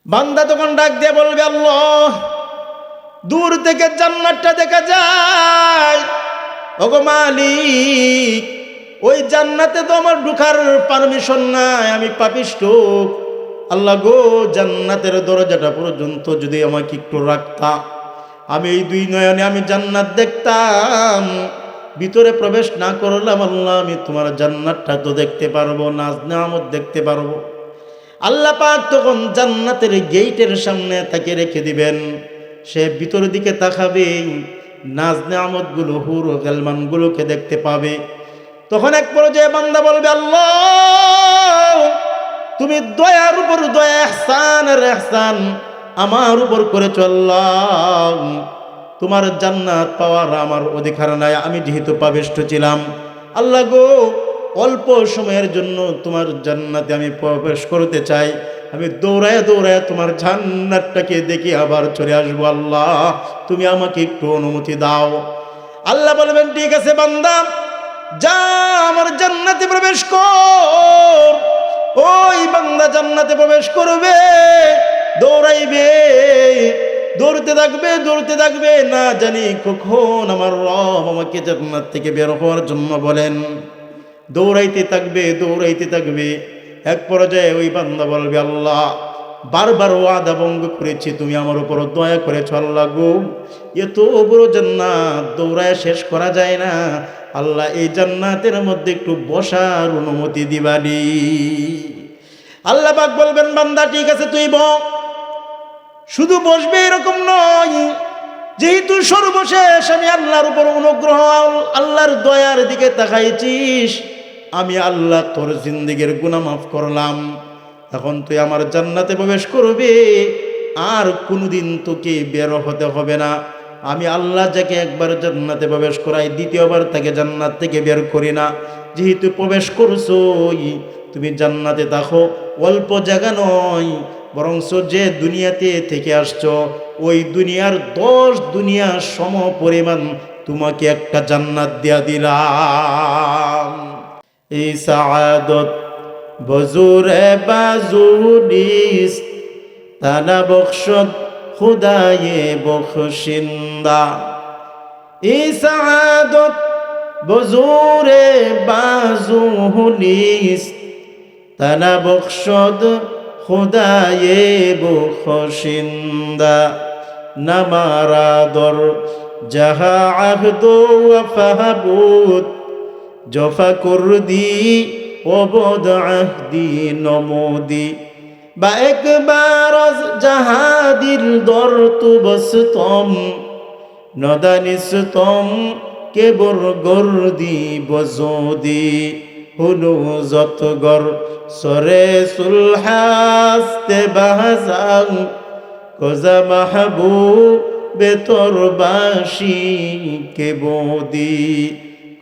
বান্দা তখন ডাক দিয়ে বলবে, আল্লাহ, দূর থেকে জান্নাতটা দেখা যায়, ওগো মালিক, ওই জান্নাতে তো আমার ঢোকার পারমিশন নাই, আমি পাপিষ্ঠ। আল্লাহ গো, জান্নাতের দরজাটা পর্যন্ত যদি আমাকে একটু রাখতা, আমি এই দুই নয়নে আমি জান্নাত দেখতাম। ভিতরে প্রবেশ না করলাম আল্লাহ, আমি তোমার জান্নাতটা তো দেখতে পারবো, নাজ নেয়ামত দেখতে পারবো। আল্লাহ পাক তখন জান্নাতের গেইটের সামনে তাকে রেখে দিবেন। সে ভিতরের দিকে তাকাবে, নাজ নেয়ামতগুলো, হুর ও গেলমানগুলোকে দেখতে পাবে। তখন এক পর্যায়ে বান্দা বলবে, আল্লাহ, তুমি দয়ার উপর দয়া, ইহসান আর ইহসান আমার উপর করেছ আল্লাহ। তোমার জান্নাত পাওয়ার আমার অধিকার নাই, আমি যেহেতু পাপিষ্ঠ ছিলাম। আল্লাহ গো, অল্প সময়ের জন্য তোমার জান্নাতে আমি প্রবেশ করতে চাই। আমি দৌড়ায় দৌড়ায় তোমার জান্নাতটাকে দেখে আবার চলে আসবো। আল্লাহ, তুমি আমাকে একটু অনুমতি দাও। আল্লাহ বলবেন, ঠিক আছে বান্দা, যা আমার জান্নাতে প্রবেশ কর। ওই বান্দা জান্নাতে প্রবেশ করবে, দৌড়াইবে, দৌড়তে থাকবে, না জানি কখন আমার রব আমাকে জান্নাত থেকে বের হওয়ার জন্য বলেন। দৌড়াইতে থাকবে। এক পর্যায়ে ওই বান্দা বলবে, আল্লাহ, বারবার ওয়াদা ভঙ্গ করেছি, তুমি আমার উপর দয়া করেছ আল্লাহ গো, এত বড় জান্নাত দৌড়ায় শেষ করা যায় না। আল্লাহ, এই জান্নাতের মধ্যে একটু বসার অনুমতি দিবানি। আল্লাহ পাক বলবেন, বান্দা ঠিক আছে, তুই শুধু বসবে এরকম নয়, যেহেতু সর্বশেষ আমি আল্লাহর উপর অনুগ্রহ, আল্লাহর দয়ার দিকে তাকাইছিস, আমি আল্লাহ তোর জিন্দেগির গুনাহ মাফ করলাম। এখন তুই আমার জান্নাতে প্রবেশ করবে, আর কোনোদিন তোকে বের হতে হবে না। আমি আল্লাহ যাকে একবার জান্নাতে প্রবেশ করাই, দ্বিতীয়বার তাকে জান্নাত থেকে বের করি না। যেহেতু প্রবেশ করছো, তুমি জান্নাতে থাকো। অল্প জায়গা নয়, বরঞ্চ যে দুনিয়াতে থেকে আসছো, ওই দুনিয়ার 10 দুনিয়া সম পরিমাণ তোমাকে একটা জান্নাত দিয়া দিলাম। এই সাআদত বজুরে বাজুনিস, তানা বখশত খুদায়ে বখশিন্দা। এই সাআদত বজুরে বাজুনিস, তানা বখশত খুদায়ে বখশিন্দা। নামারাদর জাহা আহদো ওয়াফাহাবুত, জফা করদি ওবদ আহদি নমদি। বা একবার জাহাদিল দর তু বসতম, নদানিস্তম কেবর গর্দি বজদি। হুনু যত গর সরে সুলহাস্তে বাহাজাং, কজা মাহবু বেতর বাসি কেবদি।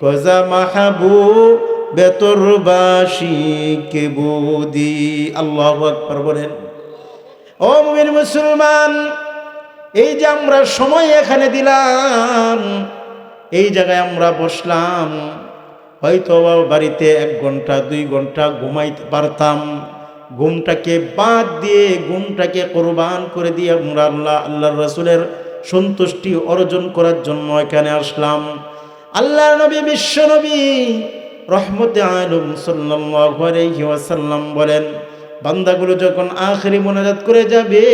কজা মাহবু বেতর বাসি কেবদি। আল্লাহু আকবার বলেন। ও মুমিন মুসলমান, এই যে আমরা সময় এখানে দিলাম, এই জায়গায় আমরা বসলাম, হয়তো বাড়িতে 1 ঘন্টা 2 ঘন্টা ঘুমাইতে পারতাম। ঘুমটাকে বাদ দিয়ে, ঘুমটাকে কোরবান করে দিয়ে আমরা আল্লাহর রাসূলের সন্তুষ্টি অর্জন করার জন্য এখানে আসলাম। আল্লাহর নবী, বিশ্ব নবী রহমতে আলম সাল্লাল্লাহু আলাইহি ওয়াসাল্লাম বলেন, বান্দাগুলো যখন আখিরি মোনাজাত করে যাবে,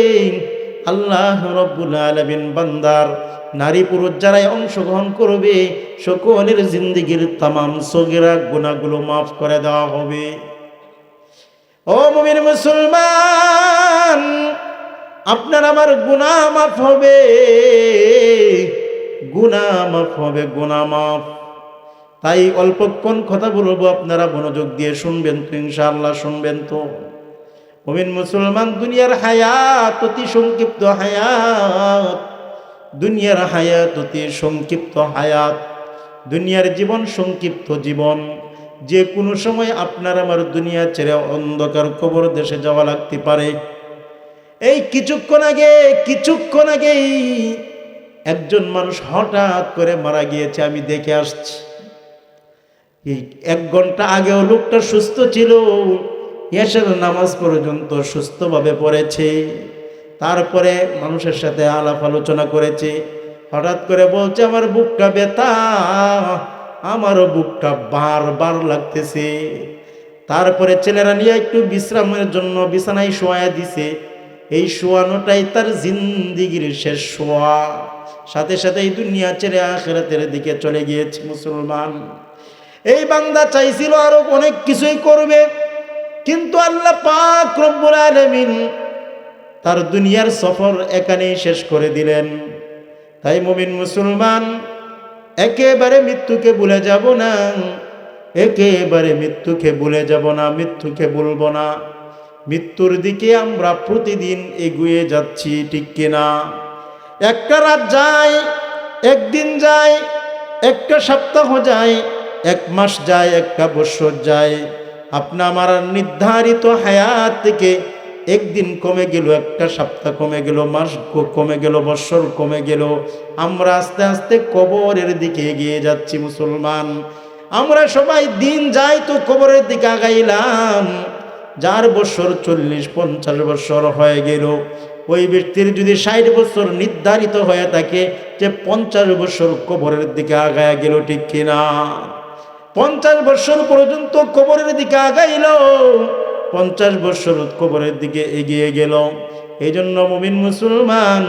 আল্লাহ রাব্বুল আলামিন বান্দার নারী পুরুষ যারাই অংশগ্রহণ করবে, সকলের জিন্দেগির তামাম সগীরা গুনাহগুলো মাফ করে দেওয়া হবে। ও মুমিন মুসলমান, আপনার আমার গুনাহ মাফ হবে, গুনাহ মাফ হবে, গুনাহ মাফ। তাই অল্পক্ষণ কথা বলবো, আপনারা মনোযোগ দিয়ে শুনবেন তো, ইনশাআল্লাহ শুনবেন তো। মুমিন মুসলমান, দুনিয়ার হায়াত অতি সংক্ষিপ্ত হায়াত, দুনিয়ার হায়াত অতি সংক্ষিপ্ত হায়াত, দুনিয়ার জীবন সংক্ষিপ্ত জীবন। যে কোনো সময় আপনার আমার দুনিয়া ছেড়ে অন্ধকার কবর দেশে যাওয়া লাগতে পারে। এই কিছুক্ষণ আগেই একজন মানুষ হঠাৎ করে মারা গিয়েছে, আমি দেখে আসছি। 1 ঘন্টা আগেও লোকটা সুস্থ ছিল, এশার নামাজ পর্যন্ত সুস্থভাবে পড়েছে। তারপরে মানুষের সাথে আলাপ আলোচনা করেছে, হঠাৎ করে বলছে আমার বুকটা ব্যথা, আমারও বুকটা বারবার লাগতেছে। তারপরে ছেলেরা নিয়ে একটু বিশ্রামের জন্য বিছানায় শোয়া দিছে। এই শোয়ানোটাই তার জিন্দিগির শেষ শোয়া। সাথে সাথে এই দুনিয়া ছেড়ে আখিরাতের দিকে চলে গিয়েছে মুসলমান। এই বান্দা চাইছিল আরো অনেক কিছুই করবে, কিন্তু আল্লাহ পাক রব্বুল আলামিন তার দুনিয়ার সফর এখানেই শেষ করে দিলেন। তাই মুমিন মুসলমান, একেবারে মৃত্যুকে ভুলে যাব না, একেবারে মৃত্যুকে ভুলে যাব না, মৃত্যুকে ভুলবো না। মৃত্যুর দিকে আমরা প্রতিদিন এগিয়ে যাচ্ছি, ঠিক কিনা? একটা রাত যায়, একদিন যায়, একটা সপ্তাহ যায়, এক মাস যায়, একটা বছর যায়। আপনা আমার নির্ধারিত হায়াত থেকে একদিন কমে গেল, একটা সপ্তাহ কমে গেল, মাস কমে গেল, বছর কমে গেল। আমরা আস্তে আস্তে কবরের দিকে এগিয়ে যাচ্ছি মুসলমান। আমরা সবাই দিন যাই তো কবরের দিকে আগাইলাম। যার বছর 40-50 বছর হয়ে গেল, ওই ব্যক্তির যদি 60 বছর নির্ধারিত হয়ে থাকে যে 50 বছর কবরের দিকে আগায় গেল, ঠিক কিনা? 50 বছর পর্যন্ত কবরের দিকে আগাইল, 50 বছর কবরের দিকে এগিয়ে গেল। এই জন্য মুমিন মুসলমান,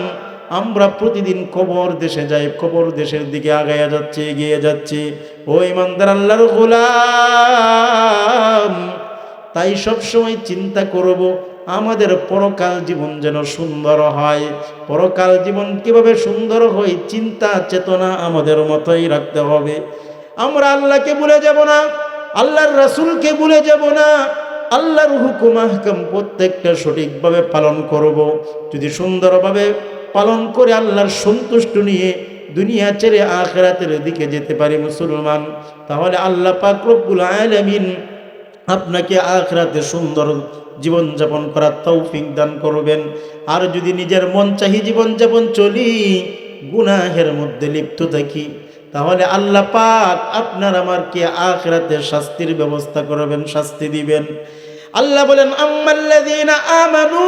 আমরা প্রতিদিন কবর দেশে যাই, কবর দেশের দিকে আগাইয়া যাচ্ছি, এগিয়ে যাচ্ছি। ও ইমানদার আল্লাহর গোলাম, তাই সব সময় চিন্তা করব আমাদের পরকাল জীবন যেন সুন্দর হয়। পরকাল জীবন কিভাবে সুন্দর হয়, চিন্তা চেতনা আমাদের মতোই রাখতে হবে। আমরা আল্লাহকে ভুলে যাব না, আল্লাহর রাসূলকে ভুলে যাব না। আল্লাহর হুকুম আহকাম প্রত্যেকটা সঠিকভাবে পালন করব। যদি সুন্দরভাবে পালন করে আল্লাহর সন্তুষ্ট নিয়ে দুনিয়া ছেড়ে আখিরাতের দিকে যেতে পারি মুসলমান, তাহলে আল্লাহ পাক রব্বুল আলামিন আপনাকে আখিরাতে সুন্দর জীবনযাপন করার তৌফিক দান করবেন। আর যদি নিজের মন চাহি জীবনযাপন চলি, গুনাহের মধ্যে লিপ্ত থাকি, তাহলে আল্লাহ পাক আপনার আমারকে আখিরাতে শাস্তির ব্যবস্থা করবেন, শাস্তি দিবেন। আল্লাহ বলেন আম্মাল্লাযীনা আমানু,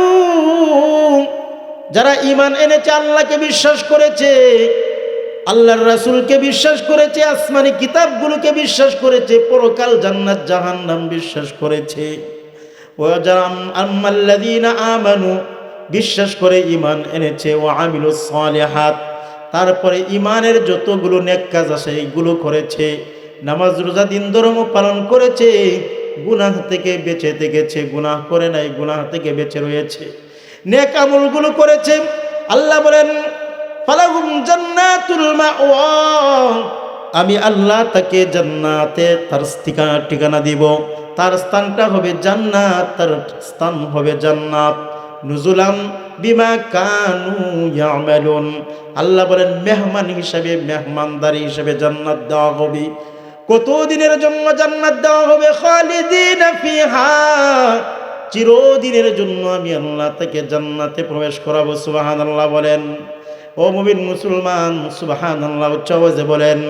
যারা ঈমান এনেছে, আল্লাহকে বিশ্বাস করেছে, আল্লাহর রাসূলকে বিশ্বাস করেছে, আসমানি কিতাবগুলোকে বিশ্বাস করেছে, পরকাল জান্নাত জাহান্নাম বিশ্বাস করেছে। ওয়া যারা আম্মাল্লাযীনা আমানু বিশ্বাস করে ঈমান এনেছে, ওয়া আমিলুস সালিহাত, তারপরে ঈমানের যতগুলো নেক কাজ আছে এইগুলো করেছে, নামাজ রোজা দিন ধর্ম পালন করেছে, গুনাহ থেকে বেঁচে থেকেছে, গুনাহ করে নাই, গুনাহ থেকে বেঁচে রয়েছে, নেক আমলগুলো করেছে। আল্লাহ বলেন ফালাহুম জান্নাতুল মাওয়া, আমি আল্লাহ তাকে জান্নাতে তার ঠিকানা দিব, তার স্থানটা হবে জান্নাত, তার স্থান হবে জান্নাত। নুজুলাম বিমা কানু ইয়ামালুন, আল্লাহ বলেন মেহমান হিসাবে, মেহমানদারি হিসাবে জান্নাত দেওয়া হবে। কতদিনের জন্য জান্নাত দেওয়া হবে? খালিদিনা ফিহা, চিরদিনের জন্য আমি আল্লাহ তাকে জান্নাতে প্রবেশ করাবো। সুবহানাল্লাহ বলেন। ও মুমিন মুসলমান, সুবহানাল্লাহ উচ্চ আওয়াজে বলেন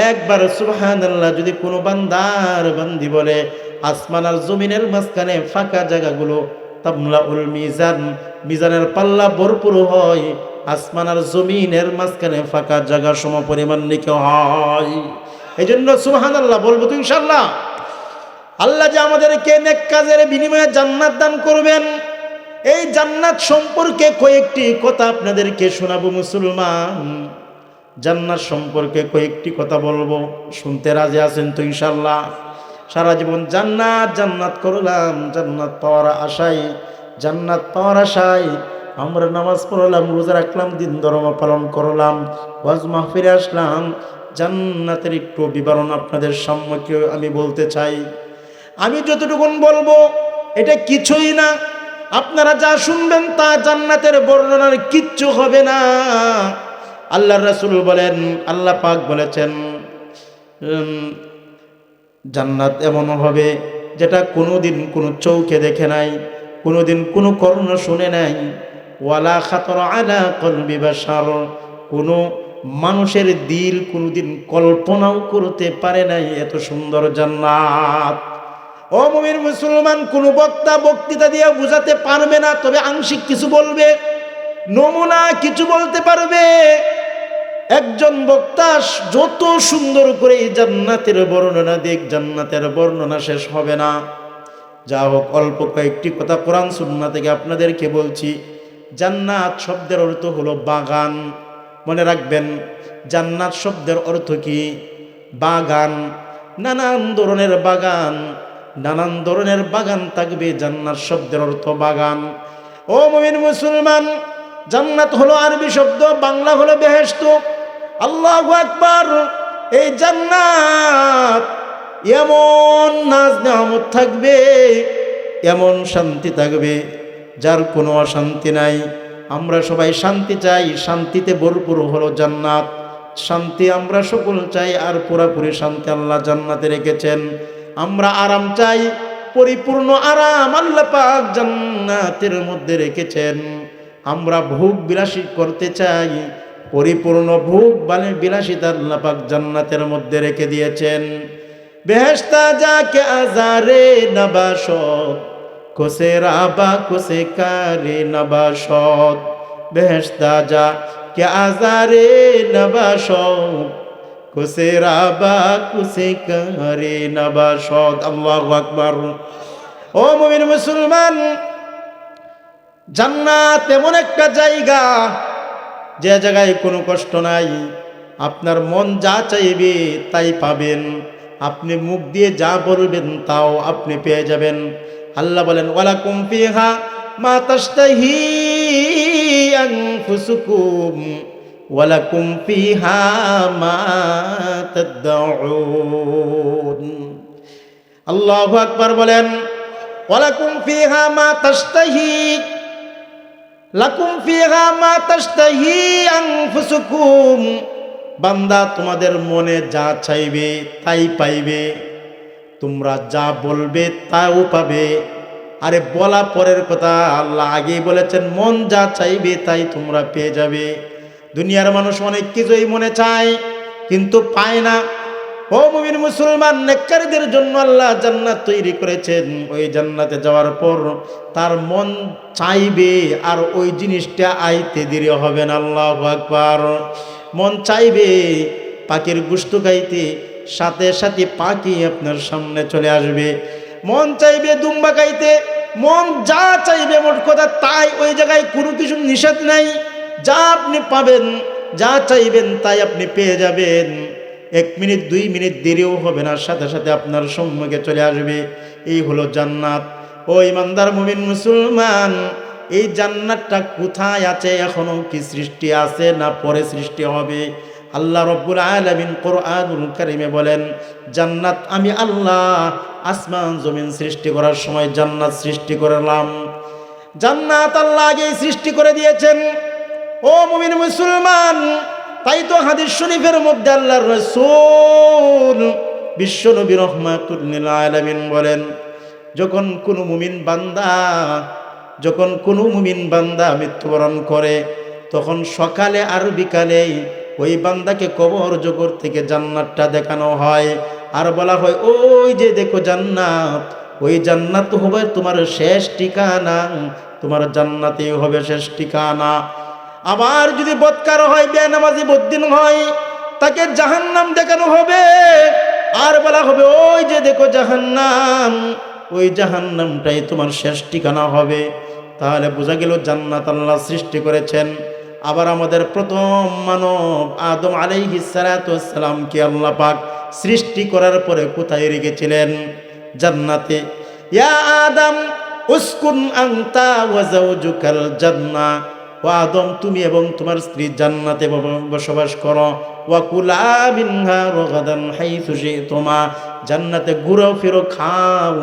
একবার সুবহানাল্লাহ। যদি কোনো বান্দার বান্দি বলে, আসমান আর জমিনের মাঝখানে ফাঁকা জায়গাগুলো তামলাউল মিজান, মিজানের পাল্লা ভরপুর হয়, আসমান আর জমিনের মাঝখানে ফাঁকা জায়গা সমপরিমাণ নিকে হয়। এই জন্য সুবহানাল্লাহ বলবো তো ইনশাআল্লাহ। আল্লাহ যে আমাদেরকে নেক কাজের বিনিময়ে জান্নাত দান করবেন, এই জান্নাত সম্পর্কে কয়েকটি কথা আপনাদেরকে শোনাবো মুসলমান। জান্নাত সম্পর্কে কয়েকটি কথা বলবো, শুনতে রাজি আছেন তো ইনশাআল্লাহ? সারা জীবন জান্নাত জান্নাত করলাম, জান্নাত পাওয়ার আশায়, জান্নাত পাওয়ার আশায় আমরা নামাজ পড়লাম, রোজা রাখলাম, দিন ধর্ম পালন করলাম, ওয়াজ মাহফিলে আসলাম। জান্নাতের একটু বিবরণ আপনাদের সম্মুখে আমি বলতে চাই। আমি যতটুকুন বলবো এটা কিছুই না, আপনারা যা শুনবেন তা জান্নাতের বর্ণনার কিচ্ছু হবে না। আল্লাহর রাসূল বলেন, আল্লাহ পাক বলেছেন জান্নাত এমন হবে যেটা কোনোদিন কোনো চোখে দেখে নাই, কোনোদিন কোনো কর্ণ শুনে নাই, ওয়ালা খাতর আলা কলবি বাশার, কোনো মানুষের দিল কোনোদিন কল্পনাও করতে পারে নাই এত সুন্দর জান্নাত। ও মুমিন মুসলমান, কোনো বক্তা বক্তৃতা দিয়ে বোঝাতে পারবে না, তবে আংশিক কিছু বলবে। নমুনা কিছু বলতে পারবে? একজন বক্তা যত সুন্দর করে জান্নাতের বর্ণনা দিক, জান্নাতের বর্ণনা শেষ হবে না। যা হোক, অল্প কয়েকটি কথা কোরআন সুন্নাহ থেকে আপনাদেরকে বলছি। জান্নাত শব্দের অর্থ হলো বাগান। মনে রাখবেন, জান্নাত শব্দের অর্থ কি? বাগান। নানান ধরনের বাগান, নানান ধরনের বাগান থাকবে। জান্নাত শব্দের অর্থ বাগান। ও মুমিন মুসলমান, জান্নাত হলো আরবি শব্দ, বাংলা হলো বেহেশত। আল্লাহু আকবার। এই জান্নাত এমন নাজ নেয়ামত থাকবে, এমন শান্তি থাকবে যার কোনো অশান্তি নাই। আমরা সবাই শান্তি চাই, শান্তিতে ভরপুর হলো জান্নাত। শান্তি আমরা সকল চাই, আর পুরাপুরি শান্তি আল্লাহ জান্নাতে রেখেছেন। আমরা আরাম চাই, পরিপূর্ণ আরাম আল্লাহ পাক জান্নাতের মধ্যে রেখেছেন। আমরা ভোগ বিলাসী করতে চাই, পরিপূর্ণ ভোগ বিলাসিতা আল্লাহ পাক জান্নাতের মধ্যে রেখে দিয়েছেন। বেহেশতা যাকে আজারে নবাশত, কোসে রাবা কোসে কারে নবাশত। বেহেশতা যাকে আজারে নবাশত, কোসে রাবা কোসে কারে নবাশত। আল্লাহু আকবার। ও মুমিন মুসলমান, জান্নাত এমন একটা জায়গা, যে জায়গায় কোনো কষ্ট নাই। আপনার মন যা চাইবে তাই পাবেন। আপনি মুখ দিয়ে যা বলবেন তাও আপনি পেয়ে যাবেন। আল্লাহ বলেন, ওয়ালাকুম ফিহা মা তাশতাহি আনফুসুকুম ওয়ালাকুম ফিহা মা তাদউন। আল্লাহু আকবার বলেন, ওয়ালাকুম ফিহা মা তাশতাহি, লাকুম ফিহা মা তাশতাহি আনফুসুকুম। বান্দা, তোমাদের মনে যা চাইবে তাই পাইবে, তোমরা যা বলবে তাও পাবে। আরে বলা পরের কথা, আল্লাহ আগেই বলেছেন মন যা চাইবে তাই তোমরা পেয়ে যাবে। দুনিয়ার মানুষ অনেক কিছুই মনে চায় কিন্তু পায় না। ও মুমিন মুসলমান, নেককারীদের জন্য আল্লাহ জান্নাত তৈরি করেছেন। ওই জান্নাতে যাওয়ার পর তার মন চাইবে, আর ওই জিনিসটা আইতে দেরি হবে না। আল্লাহু আকবার। মন চাইবে পাখির গোশত খাইতে, সাথে সাথে পাখি আপনার সামনে চলে আসবে। মন চাইবে দুম্বা খাইতে, মন যা চাইবে মোট কথা তাই। ওই জায়গায় কোনো কিছু নিষেধ নাই। যা আপনি পাবেন, যা চাইবেন তাই আপনি পেয়ে যাবেন। 1 মিনিট 2 মিনিট দেরিও হবে না, সাথে সাথে আপনার সম্মুখে চলে আসবে। এই হলো জান্নাত। ও ইমানদার মুমিন মুসলমান, এই জান্নাতটা কোথায় আছে? এখনো কি সৃষ্টি আছে না পরে সৃষ্টি হবে? আল্লাহ রব্বুল আলামিন কোরআনুল কারীমে বলেন, জান্নাত আমি আল্লাহ আসমান জমিন সৃষ্টি করার সময় জান্নাত সৃষ্টি করলাম। জান্নাত আল্লাহ আগেই সৃষ্টি করে দিয়েছেন। ও মুমিন মুসলমান, তাই তো হাদিস শরীফের মধ্যে আল্লাহর রাসূল বিশ্বনবী রাহমাতুল লিল আলামিন বলেন, যখন কোনো মুমিন বান্দা মৃত্যুবরণ করে, তখন সকালে আর বিকালে ওই বান্দাকে কবর জগৎ থেকে জান্নাতটা দেখানো হয়। আর বলা হয়, ওই যে দেখো জান্নাত, ওই জান্নাত হবে তোমার শেষ ঠিকানা, তোমার জান্নাতেই হবে শেষ ঠিকানা। আবার যদি বদকার হয়, বেনামাজি বদ্দিন হয়, তাকে জাহান্নাম দেখানো হবে। আর বলা হবে, ওই যে দেখো জাহান্নাম, ওই জাহান্নামটাই তোমার শেষ ঠিকানা হবে। তাহলে বোঝা গেল জান্নাত আল্লাহ সৃষ্টি করেছেন। আবার আমাদের প্রথম মানব আদম আলাইহিস সালাতু ওয়াস সালামকে আল্লাহ পাক সৃষ্টি করার পরে কোথায় রেখেছিলেন? জান্নাতে। ইয়া আদম উসকুন আনতা ওয়া যাওজুকাল জান্নাহ। ও আদম, তুমি এবং তোমার স্ত্রী জান্নাতে বসবাস করো। ওয়া কুলা মিনহা রাগাদান হাইসু শি'তুমা। জান্নাতে ঘুরো ফিরো, খাও,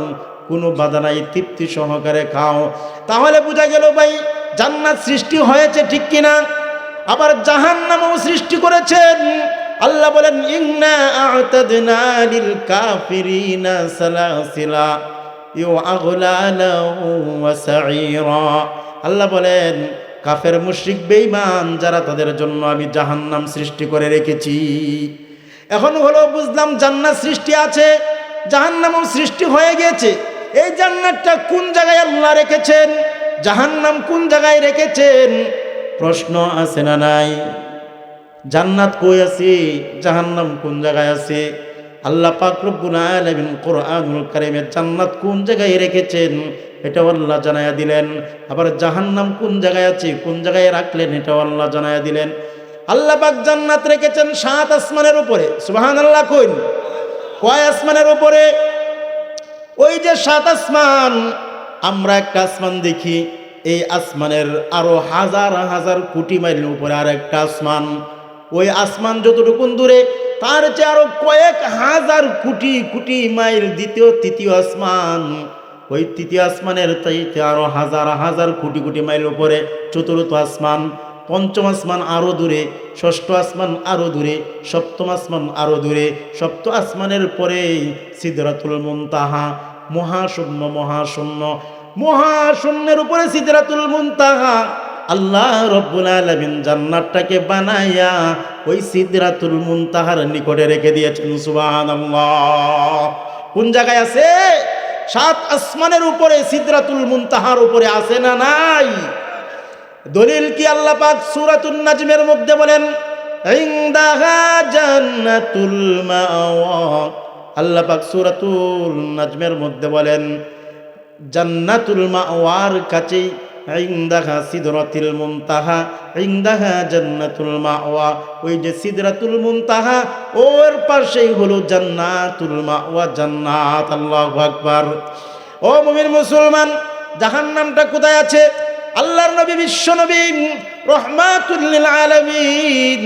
কোনো বাধা নাই, তৃপ্তি সহকারে খাও। তাহলে বোঝা গেল ভাই, জান্নাত সৃষ্টি হয়েছে ঠিক কিনা? আবার জাহান্নামও সৃষ্টি করেছেন। আল্লাহ বলেন, ইন্না আ'তাদনা লিল কাফিরিনা সালাসিলা ইউআগলালা ওয়া সাঈরা। আল্লাহ বলেন, কাফের মুশরিক বেঈমান যারা, তাদের জন্য আমি জাহান্নাম সৃষ্টি করে রেখেছি। এখন হলো বুঝলাম জান্নাত সৃষ্টি আছে, জাহান্নামও সৃষ্টি হয়ে গেছে। এই জান্নাতটা কোন জায়গায় আল্লাহ রেখেছেন, জাহান্নাম কোন জায়গায় রেখেছেন, প্রশ্ন আছে না নাই? জান্নাত কই আছে, জাহান্নাম কোন জায়গায় আছে? আল্লাহ পাক রব্বুল আলামিন কোরআনুল কারীমে জান্নাত কোন জায়গায় রেখেছেন এটাও আল্লাহ জানায়া দিলেন। আবার জাহান্নাম কোন জায়গায় আছে, কোন জায়গায় রাখলেন এটাও আল্লাহ জানায়া দিলেন। আল্লাহ পাক জান্নাত রেখেছেন 7 আসমানের উপরে। সুবহানাল্লাহ কইন। কয় আসমানের উপরে? ওই যে 7 আসমান, আমরা একটা আসমান দেখি, এই আসমানের আরো হাজার হাজার কোটি মাইল উপরে আর একটা আসমান। ওই আসমান যতটুকুন দূরে তার চেয়ে আরো কয়েক হাজার কোটি কোটি মাইল দ্বিতীয় তৃতীয় আসমান। ওই তৃতীয় আসমানের চাইতে আরো হাজার হাজার কোটি কোটি মাইল উপরে চতুর্থ আসমান, পঞ্চম আসমান আরো দূরে, ষষ্ঠ আসমান আরো দূরে, সপ্তম আসমান আরো দূরে, সপ্ত আসমানের পরে সিদরাতুল মুনতাহা, মহাশূন্য মহাশূন্য, মহাশূন্যের উপরে সিদরাতুল মুনতাহা। আল্লাহ রব্বুল আলামিন জান্নাতটাকে বানাইয়া ওই সিদরাতুল মুনতাহার নিকটে রেখে দিয়েছেন। সুবহানাল্লাহ। কোন জায়গায় আছে? 7 আসমানের উপরে সিদরাতুল মুনতাহার উপরে আছে না নাই? দলিল কি? আল্লাহ পাক সূরাতুন নাজমের মধ্যে বলেন ইনদাহা জান্নাতুল মাওয়া। আল্লাহ পাক সূরাতুল নাজমের মধ্যে বলেন জান্নাতুল মাওয়ার কাছে ইনদাহা সিদরাতুল মুনতাহা, ইনদাহা জান্নাতুল মাওয়া। ওই যে সিদরাতুল মুনতাহা ওর পাশেই হলো জান্নাতুল মাওয়া, জান্নাত। আল্লাহু আকবার। ও মুমিন মুসলমান, জাহান্নামটা কোথায় আছে? আল্লাহর নবী বিশ্ব নবী রাহমাতুল লিল আলামিন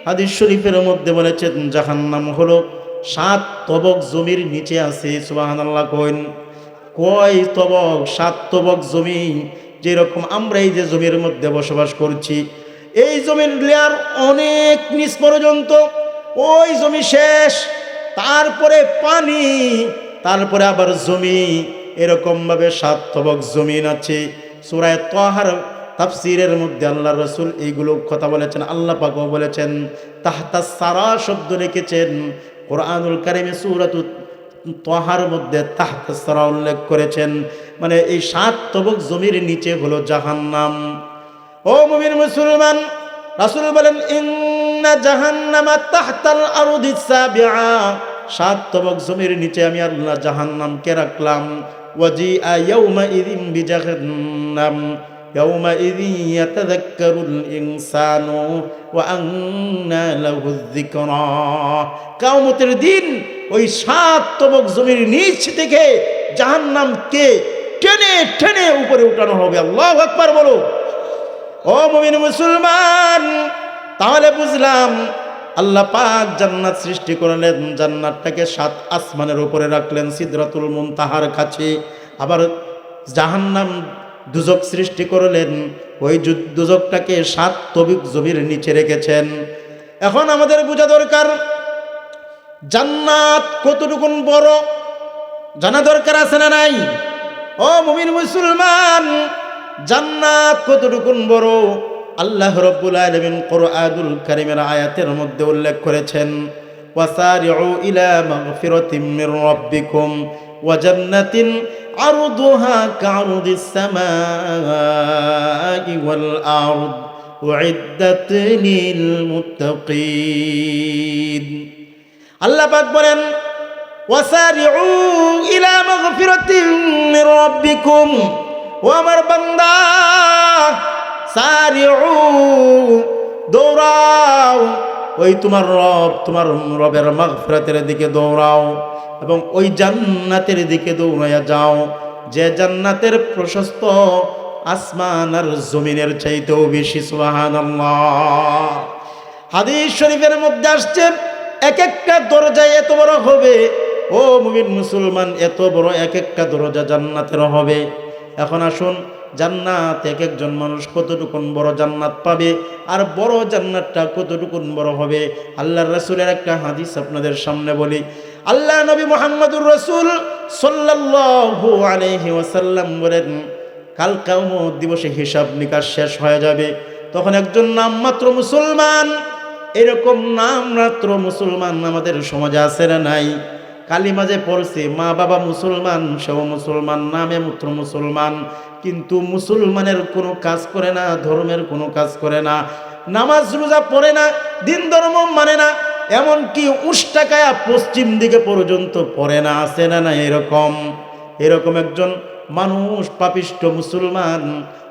হাদিস শরীফের মধ্যে বলেছেন জাহান্নাম হলো 7 তবক জমির নিচে আছে। সুবহানাল্লাহ কইন। কয় তবক? 7 তবক জমি। যেরকম আমরা এই যে জমির মধ্যে বসবাস করছি, এই জমির লেয়ার অনেক নিচ পর্যন্ত, ওই জমি শেষ, তারপরে পানি, তারপরে আবার জমি, এরকমভাবে 7 তবক জমিন আছে। সূরা তাহার তাফসীরের মধ্যে আল্লাহর রাসূল এইগুলো কথা বলেছেন। আল্লাহ পাকও বলেছেন, তাহতা সারা শব্দ রেখেছেন কোরআনুল কারীমে সূরাতুত তাহার মধ্যে তাহতা সারা উল্লেখ করেছেন। মানে এই 7 তবক জমির নিচে হলো জাহান্নাম। ও মুমিন মুসলমান, রাসূল বলেন ইন্না জাহান্নামা তাহতাল আরদিস সাবিআ। 7 তবক জমির নিচে আমি আল্লাহ জাহান্নামকে রাখলাম। ওয়াজিআ ইয়াউমা ইযিন বিজাহান্নাম ইয়াউমাইযিন ইয়াতাযাক্কারুল ইনসানু ওয়া আন্না লাহুয যিকরা। কিয়ামতের দিন ওই 7 তবক জমির নিচ থেকে জাহান্নামকে টেনে টেনে উপরে উঠানো হবে। আল্লাহু আকবার বলো। ও মুমিন মুসলমান, তাহলে বুঝলাম আল্লাহ পাক জান্নাত সৃষ্টি করলেন, জান্নাতটাকে 7 আসমানের উপরে রাখলেন সিদরাতুল মুনতাহার কাছে। আবার জাহান্নাম দুজক সৃষ্টি করলেন, ওই দুজকটাকে 7 তবক জমির নিচে রেখেছেন। এখন আমাদের বোঝা দরকার জান্নাত কতটুকুন বড়, জানা দরকার আছে না নাই? ও মুমিন মুসলমান, জান্নাত কতটুকুন বড় আল্লাহ রাব্বুল আলামিন কোরআনুল কারীমের আয়াতের মধ্যে উল্লেখ করেছেন, ওয়াসারিউ ইলা মাগফিরাতিম মির রাব্বিকুম ওয়া জান্নাতিন আরদুহা কা'আরদিস সামাই ওয়াল আরদ উইদ্দাত লিল মুত্তাকিন। আল্লাহ পাক বলেন ওয়াসারিউ ইলা মাগফিরাতিম মির রাব্বিকুম। ও আমার বান্দা, সারিউ, দৌড়াও ওই তোমার রবের মাগফিরাতের দিকে দৌড়াও এবং ওই জান্নাতের দিকে দৌড়াইয়া যাও, যে জান্নাতের প্রশস্ত আসমান আর জমিনের চাইতেও বেশি। সুবহানাল্লাহ। হাদিস শরীফের মধ্যে আসছে এক একটা দরজা এত বড় হবে। ও মুমিন মুসলমান, এত বড় এক একটা দরজা জান্নাতের হবে। এখন আসুন, জান্নাত এক একজন মানুষ কতটুকুন বড় জান্নাত পাবে, আর বড় জান্নাতটা কতটুকুন বড় হবে। আল্লাহর রাসূলের একটা হাদিস আপনাদের সামনে বলি। আল্লাহ নবী মুহাম্মদুর রাসূল সাল্লাল্লাহু আলাইহি ওয়াসাল্লাম বলেন, কাল কিয়ামত দিবসে হিসাব নিকাশ শেষ হয়ে যাবে, তখন একজন নামমাত্র মুসলমান, এরকম নামমাত্র মুসলমান আমাদের সমাজে আছে না নাই? কালিমা যে পড়ছে, মা বাবা মুসলমান, সেও মুসলমান, নামে মাত্র মুসলমান, কিন্তু মুসলমানের কোনো কাজ করে না, ধর্মের কোনো কাজ করে না, নামাজ রোজা পড়ে না, দিন ধর্ম মানে না, এমনকি উষ্টাকায়া পশ্চিম দিকে পর্যন্ত পড়ে না। আছে না? না এরকম এরকম একজন মানুষ, পাপিষ্ঠ মুসলমান,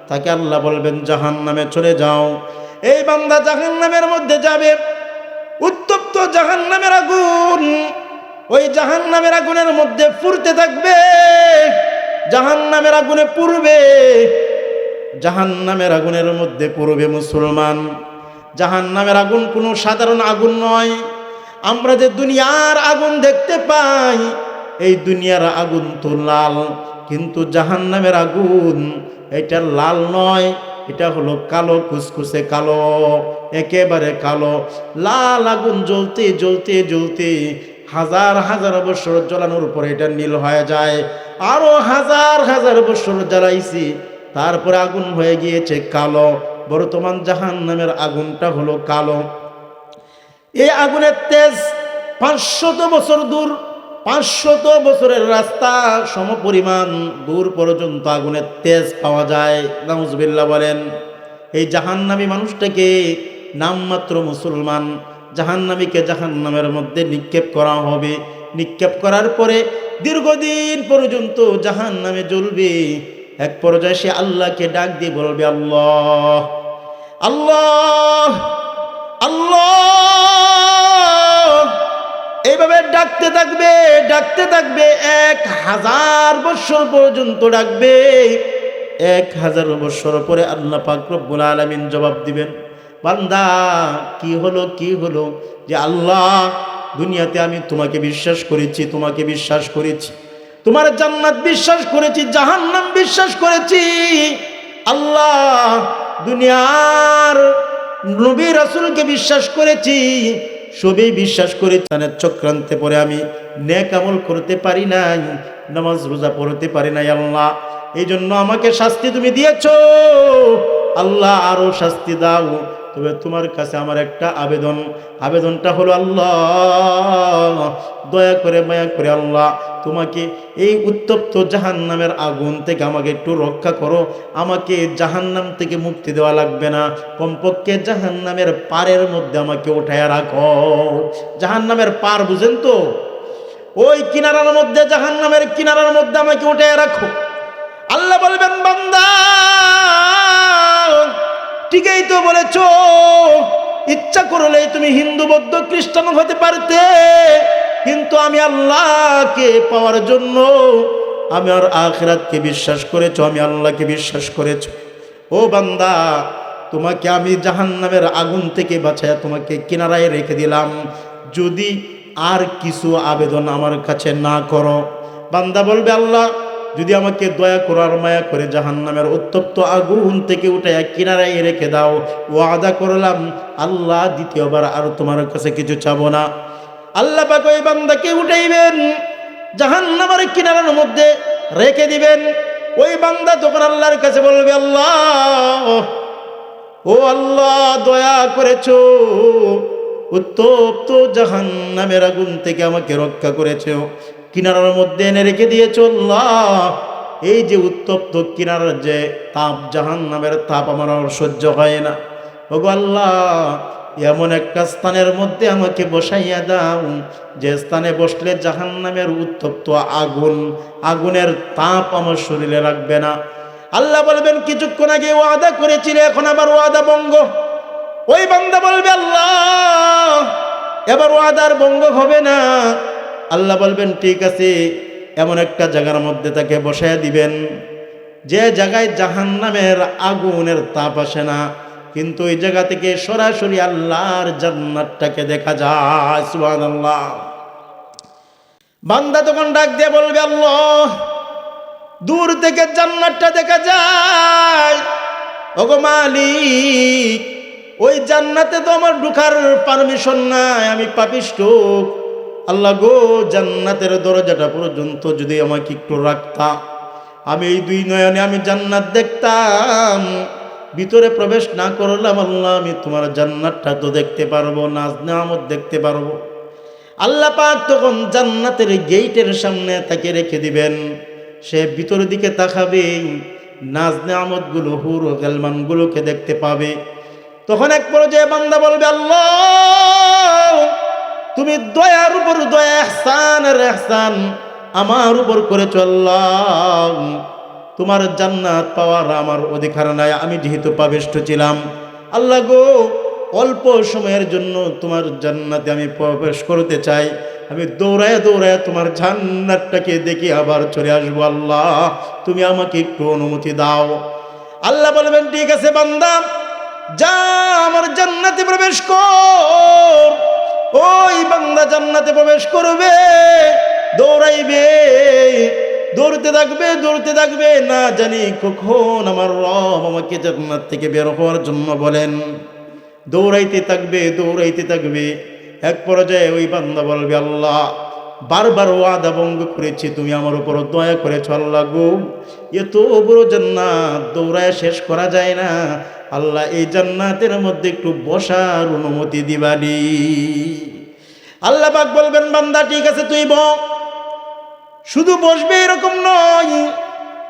তাকে আল্লাহ বলবেন জাহান্নামে চলে যাও। এই বান্দা জাহান্নামের মধ্যে যাবে, উত্তপ্ত জাহান্নামের আগুন, ওই জাহান্নামের আগুনের মধ্যে পুড়তে থাকবে, জাহান্নামের আগুনে পুড়বে, জাহান্নামের আগুনের মধ্যে পুড়বে। মুসলমান, জাহান্নামের আগুন কোনো সাধারণ আগুন নয়। আমরা যে দুনিয়ার আগুন দেখতে পাই, এই দুনিয়ার আগুন তো লাল, কিন্তু জাহান্নামের আগুন এটা লাল নয়, এটা হলো কালো, কুসকুসে কালো, একেবারে কালো। লাল আগুন জ্বলতে জ্বলতে জ্বলতে হাজার হাজার বছর জ্বলানোর পরে এটা নীল হয়ে যায়। আরো হাজার হাজার বছর জ্বালাইছি, তারপরে আগুন হয়ে গিয়েছে কালো। বর্তমান জাহান্নামের আগুনটা হলো কালো। এই আগুনের তেজ 500 বছর দূর, 500 বছরের রাস্তা সমপরিমাণ দূর পর্যন্ত আগুনের তেজ পাওয়া যায়। নাউজুবিল্লাহ বলেন। এই জাহান্নামী মানুষটাকে, নামমাত্র মুসলমান, জাহান্নামীকে জাহান্নামের মধ্যে নিক্ষেপ করা হবে। নিক্ষেপ করার পরে দীর্ঘদিন পর্যন্ত জাহান্নামে জ্বলবে। এক পর্যায়ে সে আল্লাহকে ডাক দিয়ে বলবে, আল্লাহ আল্লাহ আল্লাহ। এইভাবে ডাকতে থাকবে, ডাকতে থাকবে, 1000 বছর পর্যন্ত ডাকবে। 1000 বছর পরে আল্লাহ পাক রব্বুল আলামিন জবাব দিবেন, বান্দা কি হলো, কি হলো? যে আল্লাহ, দুনিয়াতে আমি তোমাকে বিশ্বাস করেছি, তোমাকে বিশ্বাস করেছি, তোমার জান্নাত বিশ্বাস করেছি, জাহান্নাম বিশ্বাস করেছি। আল্লাহ, দুনিয়ার নবী রাসূলকে বিশ্বাস করেছি, সবই বিশ্বাস করেছি। চক্রান্তে পরে আমি নেক আমল করতে পারি নাই, নামাজ রোজা পড়তে পারি নাই। আল্লাহ, এই জন্য আমাকে শাস্তি তুমি দিয়েছো। আল্লাহ, আরো শাস্তি দাও। তবে তোমার কাছে আমার একটা আবেদন, আবেদনটা হলো আল্লাহ, দয়া করে মায়া করে আল্লাহ, তোমাকে এই উত্তপ্ত জাহান্নামের আগুন থেকে আমাকে একটু রক্ষা করো। আমাকে জাহান্নাম থেকে মুক্তি দেওয়া লাগবে না, কমপক্ষে জাহান্নামের পারের মধ্যে আমাকে উঠায় রাখো। জাহান্নামের পার বুঝেন তো? ওই কিনারার মধ্যে, জাহান্নামের কিনারার মধ্যে আমাকে উঠায় রাখো। আল্লাহ বলবেন, বান্দা ঠিকই তো বলেছ, ইচ্ছা করলেই তুমি হিন্দু, বৌদ্ধ, খ্রিস্টান হতে পারতে, কিন্তু আমি আল্লাহকে পাওয়ার জন্য, আমি আর আখিরাতকে বিশ্বাস করেছ, আমি আল্লাহকে বিশ্বাস করেছ। ও বান্দা, তোমাকে আমি জাহান্নামের আগুন থেকে বাঁচায়া তোমাকে কিনারায় রেখে দিলাম, যদি আর কিছু আবেদন আমার কাছে না করো। বান্দা বলবে, আল্লাহ যদি আমাকে দয়া করো আর মায়া করে জাহান্নামের উত্তপ্ত আগুন থেকে উঠাইয়া কিনারায় রেখে দাও, ওয়াদা করলাম আল্লাহ দ্বিতীয়বার আর তোমার কাছে কিছু চাবো না। আল্লাহ পাক ওই বান্দাকে উঠাইবেন, জাহান্নামের কিনারার মধ্যে রেখে দিবেন। ওই বান্দা তখন আল্লাহর কাছে বলবে, আল্লাহ, ও আল্লাহ, দয়া করেছো, উত্তপ্ত জাহান্নামের আগুন থেকে আমাকে রক্ষা করেছো, কিনারার মধ্যে এনে রেখে দিয়েছো। আল্লাহ, এই যে উত্তপ্ত কিনারার যে তাপ, জাহান্নামের তাপ আমার আর সহ্য হয় না। ওগো আল্লাহ, এমন একটা স্থানের মধ্যে আমাকে বসাইয়া দাও, যে স্থানে বসলে জাহান্নামের উত্তপ্ত আগুন, আগুনের তাপ আমার শরীরে লাগবে না। আল্লাহ বলবেন, কিছুক্ষণ আগে ওয়াদা করেছিলে, এখন আবার ওয়াদা ভঙ্গ। ওই বান্দা বলবে, আল্লাহ, এবার ওয়াদার ভঙ্গ হবে না। আল্লাহ বলবেন, ঠিক আছে, এমন একটা জায়গার মধ্যে তাকে বসাইয়া দিবেন, যে জায়গায় জাহান্নামের আগুনের তাপ আসে না, কিন্তু ওই জায়গা থেকে সরাসরি আল্লাহর জান্নাতটাকে দেখা যায়। সুবহানাল্লাহ। বান্দা তখন ডাক দিয়ে বলবে, আল্লাহ, দূর থেকে জান্নাতটা দেখা যায়। ওগো মালিক, ওই জান্নাতে তো আমার ঢোকার পারমিশন নাই, আমি পাপিষ্ঠ। আল্লাহ গো, জান্নাতের দরজাটা পর্যন্ত যদি আমাকে একটু রাখতা, আমি এই 2 নয়নে আমি জান্নাত দেখতাম। ভিতরে প্রবেশ না করলাম, আল্লাহ, আমি তোমার জান্নাতটা তো দেখতে পারবো, নাজ নেয়ামত দেখতে পারবো। আল্লাহ পাক তখন জান্নাতের গেইটের সামনে তাকে রেখে দিবেন। সে ভিতরের দিকে তাকাবে, নাজ নেয়ামতগুলো, হুর ও গেলমানগুলোকে দেখতে পাবে। তখন এক পর্যায়ে বান্দা বলবে, আল্লাহ তুমি দয়ার উপর দয়া, ইহসান আর ইহসান আমার উপর করেছো আল্লাহ। তোমার জান্নাত পাওয়ার আমার অধিকার নাই, আমি যেহেতু পাবিষ্ট ছিলাম। আল্লাহ গো, অল্প সময়ের জন্য তোমার জান্নাতে আমি প্রবেশ করতে চাই। আমি দৌড়ায় দৌড়ায় তোমার জান্নাতটাকে দেখি আবার চলে আসবো। আল্লাহ তুমি আমাকে একটু অনুমতি দাও। আল্লাহ বলবেন, ঠিক আছে বান্দা, যা আমার জান্নাতে প্রবেশ কর। ওই বান্দা জান্নাতে প্রবেশ করবে, দৌড়াইবে, দৌড়তে থাকবে, দৌড়তে থাকবে, না জানি কখন আমার রব আমাকে জান্নাত থেকে বের হওয়ার জন্য বলেন। দৌড়াইতে থাকবে, দৌড়াইতে থাকবে। এক পর্যায়ে ওই বান্দা বলবে, আল্লাহ বারবার ওয়াদা ভঙ্গ করেছি, তুমি আমার উপর দয়া করেছ আল্লাহ গো, এত বড় জান্নাত দৌড়ায় শেষ করা যায় না। আল্লাহ এই জান্নাতের মধ্যে একটু বসার অনুমতি দিবানি। আল্লাহ পাক বলবেন, বান্দা ঠিক আছে তুই শুধু বসবে এরকম নয়,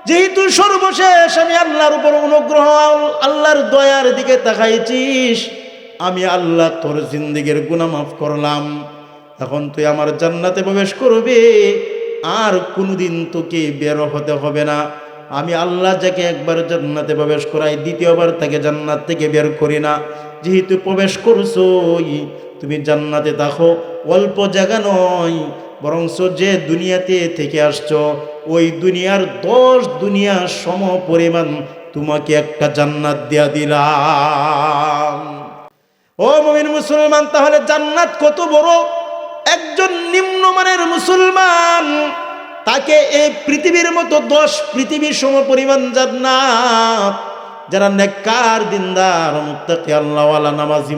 যেহেতু সর্বশেষ আমি আল্লাহর উপর অনুগ্রহ, আল্লাহর দয়ার দিকে তাকাইছিস, আমি আল্লাহ তোর জিন্দেগির গুনাহ মাফ করলাম। এখন তুই আমার জান্নাতে প্রবেশ করবে, আর কোনোদিন তোকে বের হতে হবে না। আমি আল্লাহ যাকে একবার জান্নাতে প্রবেশ করাই, দ্বিতীয়বার তাকে জান্নাত থেকে বের করি না। যেহেতু প্রবেশ করছোই, তুমি জান্নাতে থাকো। অল্প জায়গা নয়, বরঞ্চ যে দুনিয়াতে থেকে আসছো, ওই দুনিয়ার 10 দুনিয়া সম পরিমাণ তোমাকে একটা জান্নাত দিয়া দিলাম। ও মুমিন মুসলমান, তাহলে জান্নাত কত বড়! একজন নিম্নমানের মুসলমান, তাকে এই পৃথিবীর মতো 10 পৃথিবী সম পরিমাণ জান্নাত। যারা নেককার, দিনদার, মুত্তাকি, আল্লাহওয়ালা, নামাজি,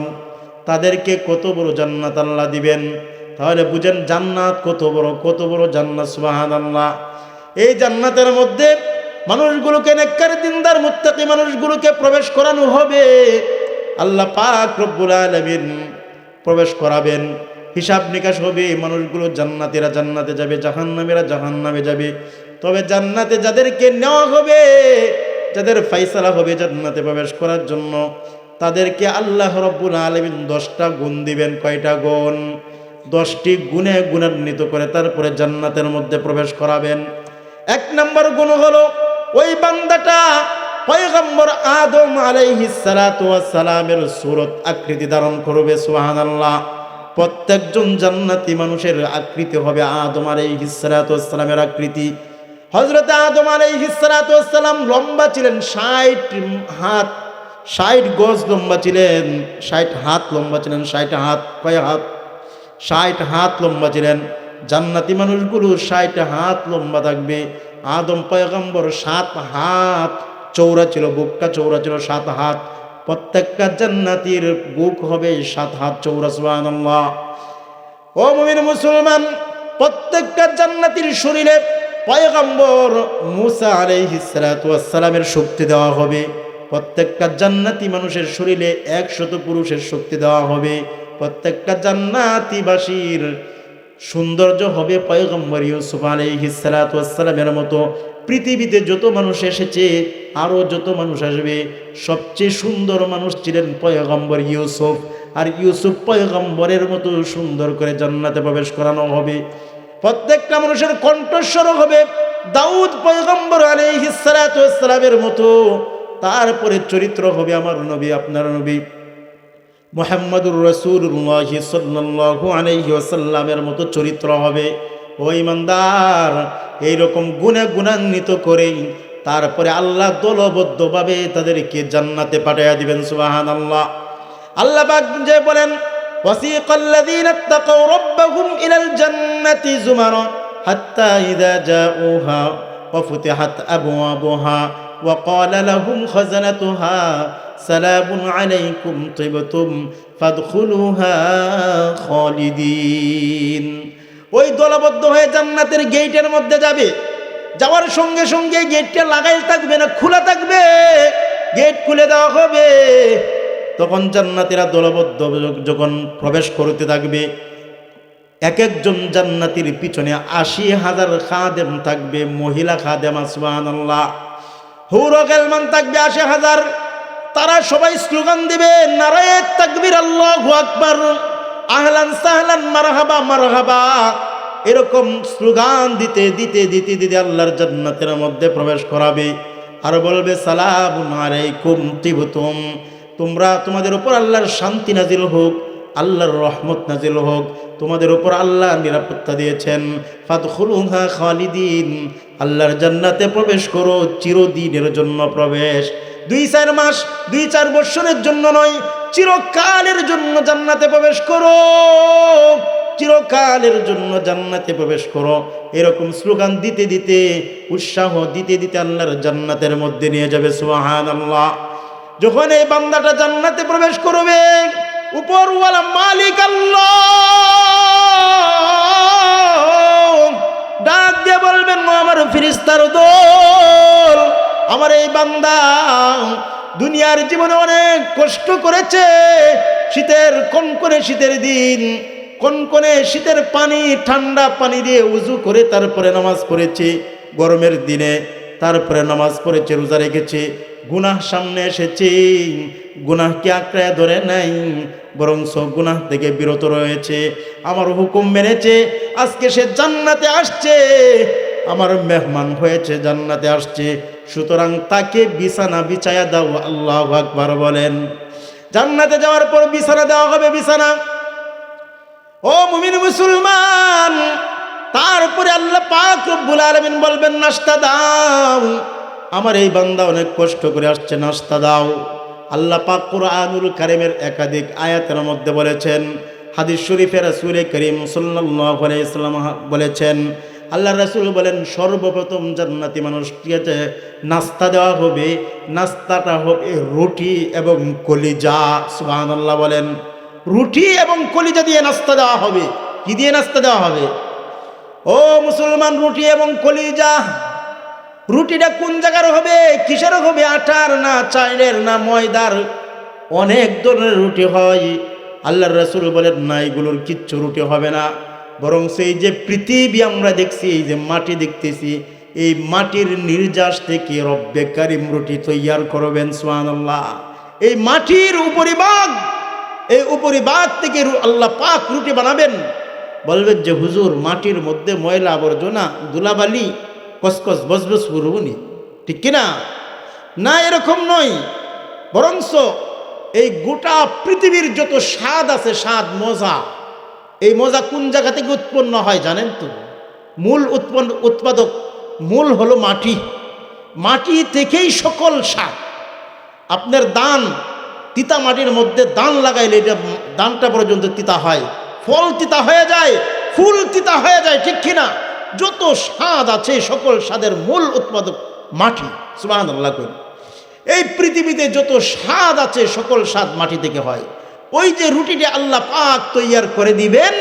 তাদেরকে কত বড় জান্নাত আল্লাহ দিবেন। তাহলে বুঝেন জান্নাত কত বড়, কত বড় জান্নাত, সুবহানাল্লাহ। এই জান্নাতের মধ্যে মানুষগুলোকে, নেককার, দিনদার, মুত্তাকি মানুষগুলোকে প্রবেশ করানো হবে। আল্লাহ পাক রব্বুল আলামিন প্রবেশ করাবেন, হিসাব নিকাশ হবে। মানুষগুলো জান্নাতীরা জান্নাতে যাবে, জাহান্নামীরা জাহান্নামে যাবে। তবে জান্নাতে যাদেরকে নেওয়া হবে, যাদের ফায়সালা হবে জান্নাতে প্রবেশ করার জন্য, তাদেরকে আল্লাহ রব্বুল আলামিন 10টা গুণ দিবেন। কয়টা গুণ? 10টি গুণে গুণান্বিত করে তারপরে জান্নাতের মধ্যে প্রবেশ করাবেন। 1 নম্বর গুণ হলো, ওই বান্দাটা পয়গম্বর আদম আলাইহিস সালাতু ওয়াস সালামের সূরত, আকৃতি ধারণ করবে। সুবহানাল্লাহ। প্রত্যেকজন জান্নাতি মানুষের আকৃতি হবে আদম আলাইহিস সালাতু ওয়াস সালামের আকৃতি। হযরত আদম আলাইহিস সালাতু ওয়াস সালাম লম্বা ছিলেন 60 হাত, 60 গজ লম্বা ছিলেন, 60 হাত লম্বা ছিলেন। 60 হাত, কয় হাত? 60 হাত লম্বা ছিলেন। জান্নাতি মানুষগুলো 60 হাত লম্বা থাকবে। আদম পয়গম্বর 7 হাত চৌড়া ছিল, বুকটা চৌড়া ছিল 7 হাত। প্রত্যেকটা জান্নাতীর বুক হবে 7 হাত চৌড়া। সুবহানাল্লাহ। ও মুমিন মুসলমান, প্রত্যেকটা জান্নাতীর শরীরে পয়গম্বর মুসা আলাইহিস সালাতু ওয়াস সালামের শক্তি দেওয়া হবে। প্রত্যেকটা জান্নাতি মানুষের শরীরে 100 পুরুষের শক্তি দেওয়া হবে। প্রত্যেকটা জান্নাতীবাসীর সৌন্দর্য হবে পয়গম্বর ইউসুফ আলাইহিস সালাতু ওয়াস সালামের মতো। পৃথিবীতে যত মানুষ এসেছে, আরও যত মানুষ আসবে, সবচেয়ে সুন্দর মানুষ ছিলেন পয়গম্বর ইউসুফ। আর ইউসুফ পয়গম্বরের মতো সুন্দর করে জান্নাতে প্রবেশ করানো হবে। প্রত্যেকটা মানুষের কণ্ঠস্বর হবে দাউদ পয়গম্বর আলাইহিস সালাতু ওয়াস সালামের মতো। তারপরে চরিত্র হবে আমার নবী, আপনার নবী মুহাম্মদুর রাসূলুল্লাহ সাল্লাল্লাহু আলাইহি ওয়াসাল্লামের মতো চরিত্র হবে। ও ইমানদার, এইরকম গুণে গুণান্বিত করে তারপরে আল্লাহ দলবদ্ধভাবে তাদেরকে জান্নাতে পাঠিয়ে দিবেন। সুবহানাল্লাহ। আল্লাহ পাক যে বলেন, ওয়াসিকাল্লাযীনা ইত্তাকাউ রাব্বাহুম ইলাল জান্নাতি যুমারা হাত্তা ইযা জাউহা ওয়া ফুতিহাত আবওয়াবুহা ওয়া ক্বালা লাহুম খাযানাতুহা সালামুন আলাইকুম তিবতুম ফাদখুলুহা খালিদিন। ওই দলবদ্ধ হয়ে জান্নাতের গেটের মধ্যে যাবে। যাওয়ার সঙ্গে সঙ্গে গেটটা লাগাই থাকবে না, খোলা থাকবে। গেট খুলে দেওয়া হবে। তখন জান্নাতীরা দলবদ্ধ যখন প্রবেশ করতে থাকবে, এক একজন জান্নাতীর পিছনে 80,000 খাদেম থাকবে, মহিলা খাদেম। সুবহানাল্লাহ। হুর গেলমান থাকবে ৮০,০০০। তারা সবাই স্লোগান দিবে নারায়ে তাকবীর, আল্লাহু আকবার, আহলান সাহলান, মারহাবা মারহাবা। এরকম স্লোগান দিতে দিতে দিতে দিতে আল্লাহর জান্নাতের মধ্যে প্রবেশ করাবে। আর বলবে সালামুন আলাইকুম তিবতুম, তোমরা, তোমাদের উপর আল্লাহর শান্তি নাজিল হোক, আল্লাহর রহমত নাজিল হোক, তোমাদের উপর আল্লাহ নিরাপত্তা দিয়েছেন। ফাদখুলুহা খালিদিন, আল্লাহর জান্নাতে প্রবেশ করো, চিরদিনের জন্য প্রবেশ। ২-৪ মাস ২-৪ বছরের জন্য নয়, চিরকালের জন্য জান্নাতে প্রবেশ করো, চিরকালের জন্য জান্নাতে প্রবেশ করো। এরকম স্লোগান দিতে দিতে, উৎসাহ দিতে দিতে আল্লাহর জান্নাতের মধ্যে নিয়ে যাবে। সুবহানাল্লাহ। যখন এই বান্দাটা জান্নাতে প্রবেশ করবে, উপরওয়ালা মালিক আল্লাহ ডাক দিয়ে বলবেন, আমার ফেরেশতার দল, আমার এই বান্দা দুনিয়ার জীবনে অনেক কষ্ট করেছে। শীতের কনকনে শীতের দিন, কনকনে শীতের পানি, ঠান্ডা পানি দিয়ে উজু করে তারপরে নামাজ পড়েছে। গরমের দিনে তারপরে নামাজ পড়েছে, রোজা রেখেছে। গুনাহ সামনে এসেছে, গুনাহকে আঁকড়ায় ধরে নাই, বরং গুনাহ থেকে বিরত রয়েছে, আমার হুকুম মেনেছে। আজকে সে জান্নাতে আসছে, আমার মেহমান হয়েছে, জান্নাতে আসছে। সুতরাং তাকে বিছানা বিছায়া দাও। আল্লাহু আকবার বলেন। জান্নাতে যাওয়ার পর বিছানা দেওয়া হবে, বিছানা। ও মুমিন মুসলমান, তারপরে আল্লাহ পাক রব্বুল আলামিন বলবেন, নাস্তা দাও, আমার এই বান্দা অনেক কষ্ট করে আসছে, নাস্তা দাও। আল্লাহ পাক কুরআনুল কারীমের একাধিক আয়াতের মধ্যে বলেছেন, হাদিস শরীফে রাসূল করিম সাল্লাল্লাহু আলাইহি ওয়াসাল্লাম বলেছেন, আল্লাহ রাসূল বলেন, সর্বপ্রথম জান্নাতি মানুষটিকে নাস্তা দেওয়া হবে। নাস্তাটা হবে রুটি এবং কলিজা। সুবহানাল্লাহ বলেন। রুটি এবং কলিজা দিয়ে নাস্তা দেওয়া হবে। কি দিয়ে নাস্তা দেওয়া হবে? ও মুসলমান, রুটি এবং কলিজা। রুটিটা কোন জায়গার হবে, কিসের হবে? আটার না চাইলের না ময়দার? অনেক ধরনের রুটি হয়। আল্লাহর রাসূল বলেন, না, এগুলোর কিচ্ছু রুটি হবে না, বরং সেই যে পৃথিবী আমরা দেখছি, এই যে মাটি দেখতেছি, এই মাটির নির্যাস থেকে রব্বে কারিম রুটি তৈয়ার করবেন। সুবহানাল্লাহ। এই মাটির উপরিভাগ, এই উপরিভাগ থেকে আল্লাহ পাক রুটি বানাবেন। বলবেন যে হুজুর, মাটির মধ্যে ময়লা আবর্জনা, ধুলাবালি, কসকস বসবস পুরুনি, ঠিক কিনা? না, এরকম নয়, বরঞ্চ এই গোটা পৃথিবীর যত স্বাদ আছে, স্বাদ, মজা, এই মজা কোন জায়গা থেকে উৎপন্ন হয় জানেন তো? মূল উৎপাদক মূল হলো মাটি। মাটি থেকেই সকল স্বাদ। আপনার দান, তিতা মাটির মধ্যে দান লাগাইলে এটা দানটা পর্যন্ত তিতা হয়, ফল তিতা হয়ে যায়, ফুল তিতা হয়ে যায়, ঠিক কিনা? যত স্বাদ আছে সকল স্বাদের মূল উৎপাদক মাটি। সুবহানাল্লাহ। এই পৃথিবীতে যত স্বাদ আছে সকল স্বাদ মাটি থেকে হয়। ওই যে রুটিটা আল্লাহ পাক তৈয়ার করে দিবেন,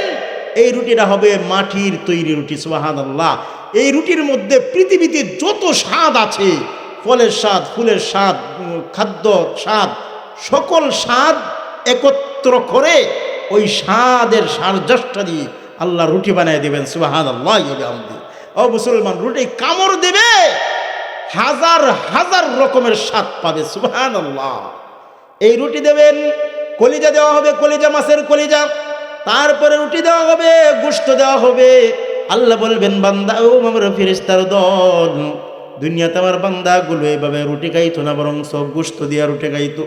এই রুটিটা হবে মাটির তৈরি রুটি। সুবহানাল্লাহ। এই রুটির মধ্যে পৃথিবীতে যত স্বাদ আছে, ফলের স্বাদ, ফুলের স্বাদ, খাদ্য স্বাদ, সকল স্বাদ একত্র করে ওই স্বাদের সারজাসটা দিয়ে আল্লাহ রুটি বানিয়ে দেবেন। সুবহানাল্লাহ। ও মুসলমান, রুটি কামড় দেবে, হাজার হাজার রকমের স্বাদ পাবে। সুবহানাল্লাহ। এই রুটি দেবেন, কলিজা দেওয়া হবে, কলিজা, মাছের কলিজা। তারপরে রুটি দেওয়া হবে, গোশত দেওয়া হবে। আল্লাহ বলবেন, বান্দা, ও আমার ফেরেশতার দল, দুনিয়াতে আমার বান্দাগুলো এইভাবে রুটি খাইতো না, বরং সব গোশত দিয়া রুটি খাইতো।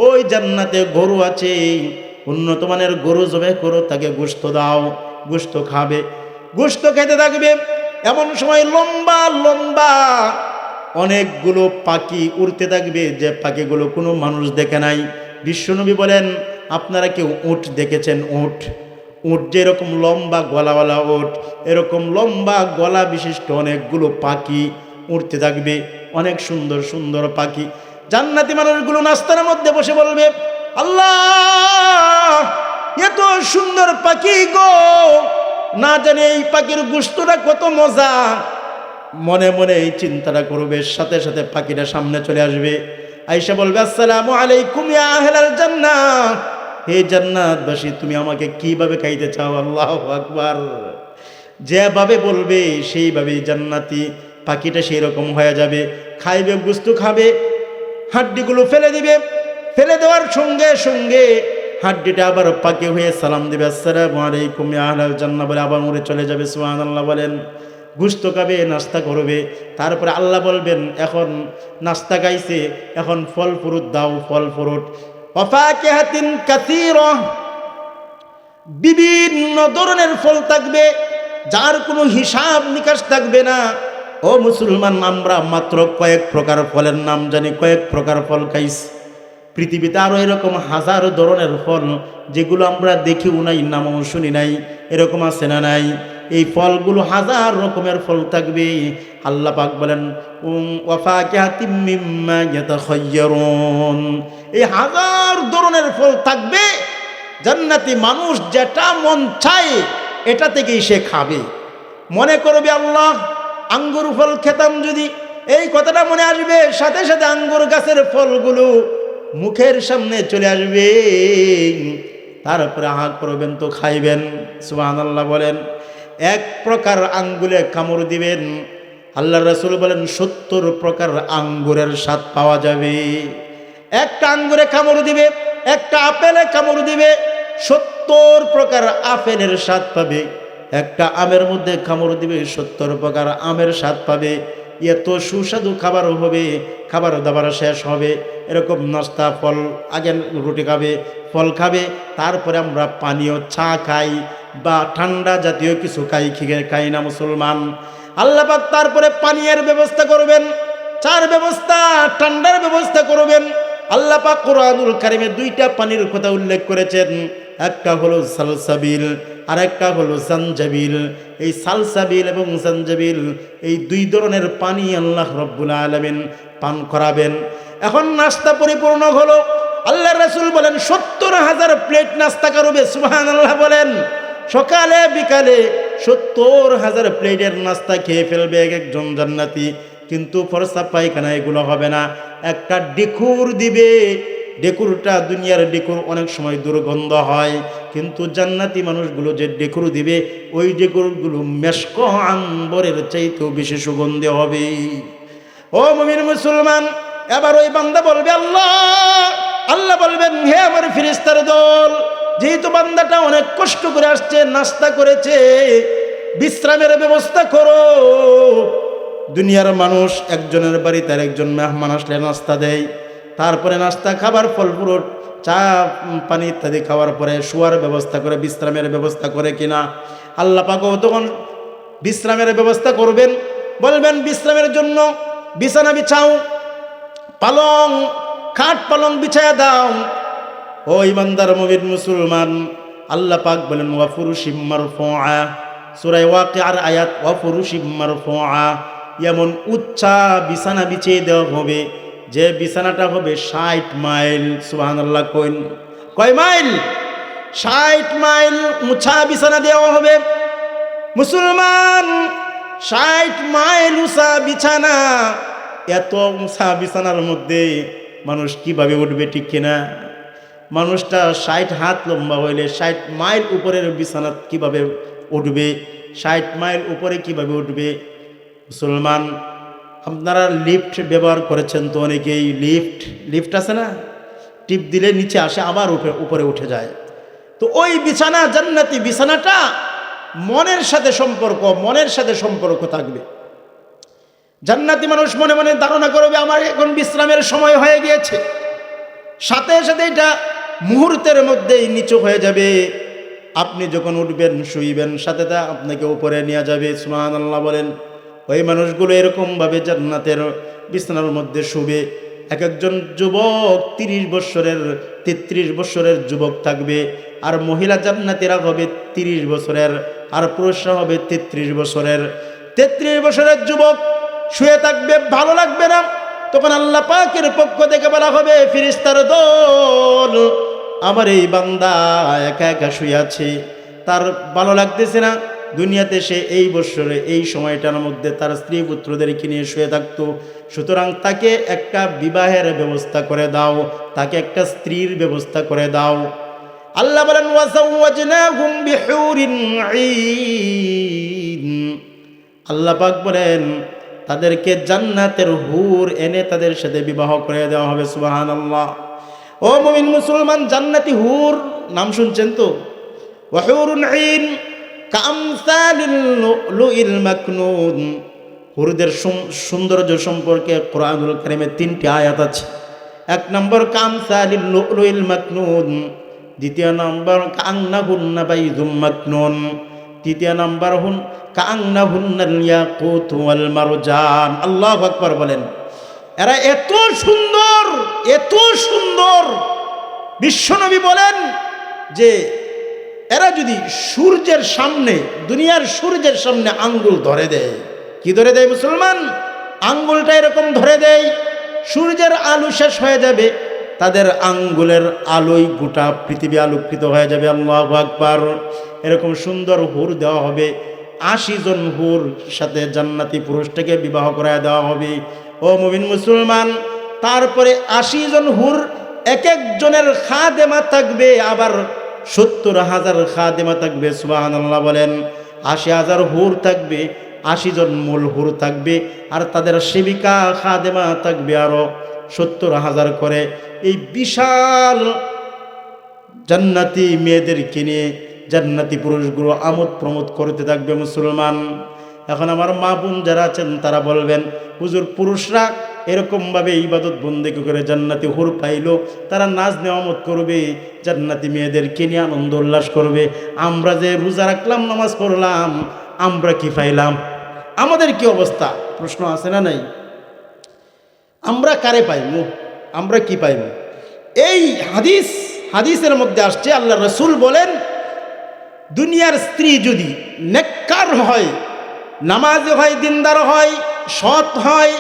ওই জান্নাতে গরু আছে, উন্নত মানের গরু জবাই করো, তাকে গোশত দাও, গোশত খাবে, গোশত খেতে থাকবে। এমন সময় লম্বা লম্বা অনেকগুলো পাখি উড়তে থাকবে, যে পাখিগুলো কোনো মানুষ দেখে নাই। বিশ্বনবী বলেন, আপনারা কেউ উট দেখেছেন? উট, উট যেরকম লম্বা গলাওয়ালা উট, এরকম লম্বা গলা বিশিষ্ট অনেকগুলো পাখি উড়তে থাকবে, অনেক সুন্দর সুন্দর পাখি। জান্নাতি মানুষগুলো নাস্তার মধ্যে বসে বলবে, আল্লাহ, এত সুন্দর পাখি গো, না জানি এই পাখির গোশতটা কত মজা। মনে মনে এই চিন্তাটা করবে, সাথে সাথে পাখিটা সামনে চলে আসবে, আয়েশা বলবে, আসসালামু আলাইকুম ইয়া আহলাল জান্নাহ, হে জান্নাতবাসী, তুমি আমাকে কিভাবে খাইতে চাও? আল্লাহু আকবার। যেভাবে বলবে সেইভাবেই জান্নাতি পাখিটা সেই রকম হয়ে যাবে, খাইবে, গুস্তু খাবে, হাড্ডিগুলো ফেলে দিবে, ফেলে দেওয়ার সঙ্গে সঙ্গে হাড্ডিটা আবার পাখি হয়ে সালাম দিবে, আসসালামু আলাইকুম ইয়া আহলাল জান্নাহ বলে আবার উড়ে চলে যাবে। সুবহানাল্লাহ বলেন। গুস্ত খাবে, নাস্তা করবে, তারপরে আল্লাহ বলবেন এখন নাস্তা খাইছে, এখন ফল ফ্রুট দাও, ফল ফ্রুট। ওয়াফাকিহাতিন কাসীরা, বিভিন্ন ধরনের ফল থাকবে, যার কোনো হিসাব নিকাশ থাকবে না। ও মুসলমান, আমরা মাত্র কয়েক প্রকার ফলের নাম জানি, কয়েক প্রকার ফল খাইছি। পৃথিবীতে আরও এরকম হাজার ধরনের ফল যেগুলো আমরা দেখিও নাই, নামও শুনি নাই, এরকম আছে না নাই? এই ফলগুলো হাজার রকমের ফল থাকবে। আল্লাহ পাক বলেন ওয়াফাকিহাতিম মিম্মা ইয়াতাখায়্যারুন, এই হাজার ধরনের ফল থাকবে। জান্নাতি মানুষ যেটা মন চায় এটা থেকেই সে খাবে। মনে করবে আল্লাহ আঙ্গুর ফল খেতাম যদি, এই কথাটা মনে আসবে, সাথে সাথে আঙ্গুর গাছের ফলগুলো মুখের সামনে চলে আসবে, তারপরে হাঁ করবেন তো খাইবেন। সুবহানাল্লাহ বলেন। এক প্রকার আঙ্গুলে কামড় দিবেন, আল্লাহ রাসূল বলেন 70 প্রকার আঙ্গুরের স্বাদ পাওয়া যাবে। একটা আঙ্গুরে কামড় দিবে, একটা আপেলে কামড় দিবে, 70 প্রকার আপেলের স্বাদ পাবে। একটা আমের মধ্যে কামড় দিবে, 70 প্রকার আমের স্বাদ পাবে। এত সুস্বাদু খাবার হবে, খাবার দাবার শেষ হবে, এরকম নাস্তা, ফল, আগে রুটি খাবে, ফল খাবে, তারপরে আমরা পানীয় চা খাই বা ঠান্ডা জাতীয় কিছু খাই না মুসলমান। আল্লাহ পাক তারপরে পানীয়ের ব্যবস্থা করবেন, চার ব্যবস্থা, ঠান্ডার ব্যবস্থা করবেন। আল্লাহ পাক কোরআনুল কারিমে 2টা পানির কথা উল্লেখ করেছেন, একটা হলো সালসাবিল আর একটা হলো জানজাবিল। এই সালসাবিল এবং জানজাবিল এই 2 ধরনের পানি আল্লাহ রব্বুল আলামিন পান করাবেন। এখন নাস্তা পরিপূর্ণ হলো। আল্লাহ রাসূল বলেন 70,000 প্লেট নাস্তা করবে। সুবহানাল্লাহ বলেন। সকালে বিকালে 70,000 প্লেটের নাস্তা খেয়ে ফেলবে একজন জান্নাতি। কিন্তু প্রস্রাব পায়খানা এগুলো হবে না, একটা ডেকুর দিবে। ডেকুরটা, দুনিয়ার ডেকুর অনেক সময় দুর্গন্ধ হয়, কিন্তু জান্নাতি মানুষগুলো যে ডেকুর দিবে ওই ডেকুরগুলো মেশক আম্বরের চাইতেও বেশি সুগন্ধি হবে। ও মুমিন মুসলমান, এবার ওই বান্দা বলবে আল্লাহ, আল্লাহ বলবেন হে আমার ফেরেশতার দল, যেহেতু বান্দাটা অনেক কষ্ট করে আসছে, নাস্তা করেছে, বিশ্রামের ব্যবস্থা করো। দুনিয়ার মানুষ একজনের বাড়িতে আর একজন মেহমান আসলে নাস্তা দেয়, তারপরে নাস্তা, খাবার, ফল ফ্রুট, চা পানি ইত্যাদি খাওয়ার পরে শোয়ার ব্যবস্থা করে, বিশ্রামের ব্যবস্থা করে কিনা? আল্লাহ পাকও তখন বিশ্রামের ব্যবস্থা করবেন। বলবেন বিশ্রামের জন্য বিছানা বিছাও, পালং, খাট পালং বিছায়া দাও। ও ইমানদার মুমিন মুসলমান, আল্লাহ পাক বলেন ওয়া ফুরুশিম মারফুআ, সূরা ওয়াকিয়ার আয়াত, ওয়া ফুরুশিম মারফুআ, এমন উচ্চা বিছানা বিছিয়ে দেওয়া হবে যে বিছানাটা হবে 60 মাইল। সুবহানাল্লাহ কইন, কয় মাইল? 60 মাইল উঁচা বিছানা দেওয়া হবে। মুসলমান, 60 মাইল উঁচা বিছানা, এত উঁচা বিছানার মধ্যে মানুষ কিভাবে উঠবে, ঠিক কিনা? মানুষটা 60 হাত লম্বা হইলে 60 মাইল উপরের বিছানা কিভাবে উঠবে? 60 মাইল উপরে কিভাবে উঠবে? মুসলমান, আপনারা লিফট ব্যবহার করেছেন তো অনেকেই, লিফট আছে না, টিপ দিলে নিচে আসে, আবার উপরে উঠে যায়। তো ওই বিছানা, জান্নাতি বিছানাটা মনের সাথে সম্পর্ক থাকবে। জান্নাতি মানুষ মনে মনে ধারণা করবে আমার এখন বিশ্রামের সময় হয়ে গিয়েছে, সাথে সাথে এটা মুহূর্তের মধ্যেই নিচু হয়ে যাবে। আপনি যখন উঠবেন, শুইবেন, সাথে তা আপনাকে উপরে নিয়ে যাবে। সুবহানাল্লাহ বলেন। ওই মানুষগুলো এরকমভাবে জান্নাতের বিছানার মধ্যে শুবে। এক একজন যুবক 30 বছরের 33 বছরের যুবক থাকবে, আর মহিলা জান্নাতীরা হবে 30 বছরের, আর পুরুষরা হবে 33 বছরের। 33 বছরের যুবক শুয়ে থাকবে, ভালো লাগবে না। তখন আল্লাহ পাকের পক্ষ থেকে বলা হবে ফেরেশতার দল, আমার এই বান্দা একা একা শুয়ে আছে, তার ভালো লাগতেছে না। দুনিয়াতে সে এই বছরে এই সময়টার মধ্যে তার স্ত্রী পুত্রদেরকে নিয়ে শুয়ে থাকতো, সুতরাং তাকে একটা বিবাহের ব্যবস্থা করে দাও, তাকে একটা স্ত্রীর ব্যবস্থা করে দাও। আল্লাহ বলেন ওয়াজাওয়াজনাহুম বিহুরিন আইন, আল্লাহ পাক বলেন তাদেরকে জান্নাতের হুর এনে তাদের সাথে বিবাহ করে দেওয়া হবে। সুবহানাল্লাহ। ও মুমিন মুসলমান, জান্নাতি হুর নাম শুনছেন তো? ওয়াহুরুন আইন কামসালিল লুলুইল মাকনুন। হুরদের সৌন্দর্য সম্পর্কে কোরআনুল কারীমে 3টি আয়াত আছে। 1 নম্বর কামসালিল লুলুইল মাকনুন, 2 নম্বর কান্নাহুন্না বাইযুম মাকনুন, 3 নম্বর কান্নাহুন্নাল ইয়াকুত ওয়াল মারজান। আল্লাহু আকবার বলেন। এরা এত সুন্দর, এত সুন্দর, বিশ্বনবী বলেন যে এরা যদি সূর্যের সামনে, দুনিয়ার সূর্যের সামনে আঙ্গুল ধরে দেয়, কি ধরে দেয় মুসলমান? আঙ্গুলটা এরকম ধরে দেয়, সূর্যের আলো শেষ হয়ে যাবে, তাদের আঙ্গুলের আলোয় গোটা পৃথিবী আলোকিত হয়ে যাবে। আল্লাহু আকবার। এরকম সুন্দর হুর দেওয়া হবে। 80 জন হুর সাথে জান্নাতি পুরুষটাকে বিবাহ করায় দেওয়া হবে। ও মুমিন মুসলমান, তারপরে 80 জন হুর এক একজনের খাদেমা থাকবে, আবার 70,000 খাদেমা থাকবে। সুবহানাল্লাহ বলেন। 80,000 হুর থাকবে, 80 জন মূল হুর থাকবে, আর তাদের সেবিকা খাদেমা থাকবে আরো 70,000 করে। এই বিশাল জান্নাতি মেয়েদেরকে নিয়ে জান্নাতি পুরুষগুলো আমোদ প্রমোদ করতে থাকবে মুসলমান। এখন আমার মা বোন যারা আছেন তারা বলবেন, হুজুর পুরুষরা এরকমভাবে ইবাদত বন্দেগি করে জান্নাতি হুর পাইল, তারা নাচ নেয়ামত করবে, জান্নাতি মেয়েদেরকে নিয়ে আনন্দ উল্লাস করবে, আমরা যে রোজা রাখলাম, নামাজ পড়লাম, আমরা কি পাইলাম? আমাদের কি অবস্থা? প্রশ্ন আছে না নাই? আমরা কারে পাইব? আমরা কি পাইব? এই হাদিসের মধ্যে আসছে, আল্লাহ রসুল বলেন, দুনিয়ার স্ত্রী যদি নেককার হয়, নামাজি হয়, দিনদার হয়, সৎ হয়,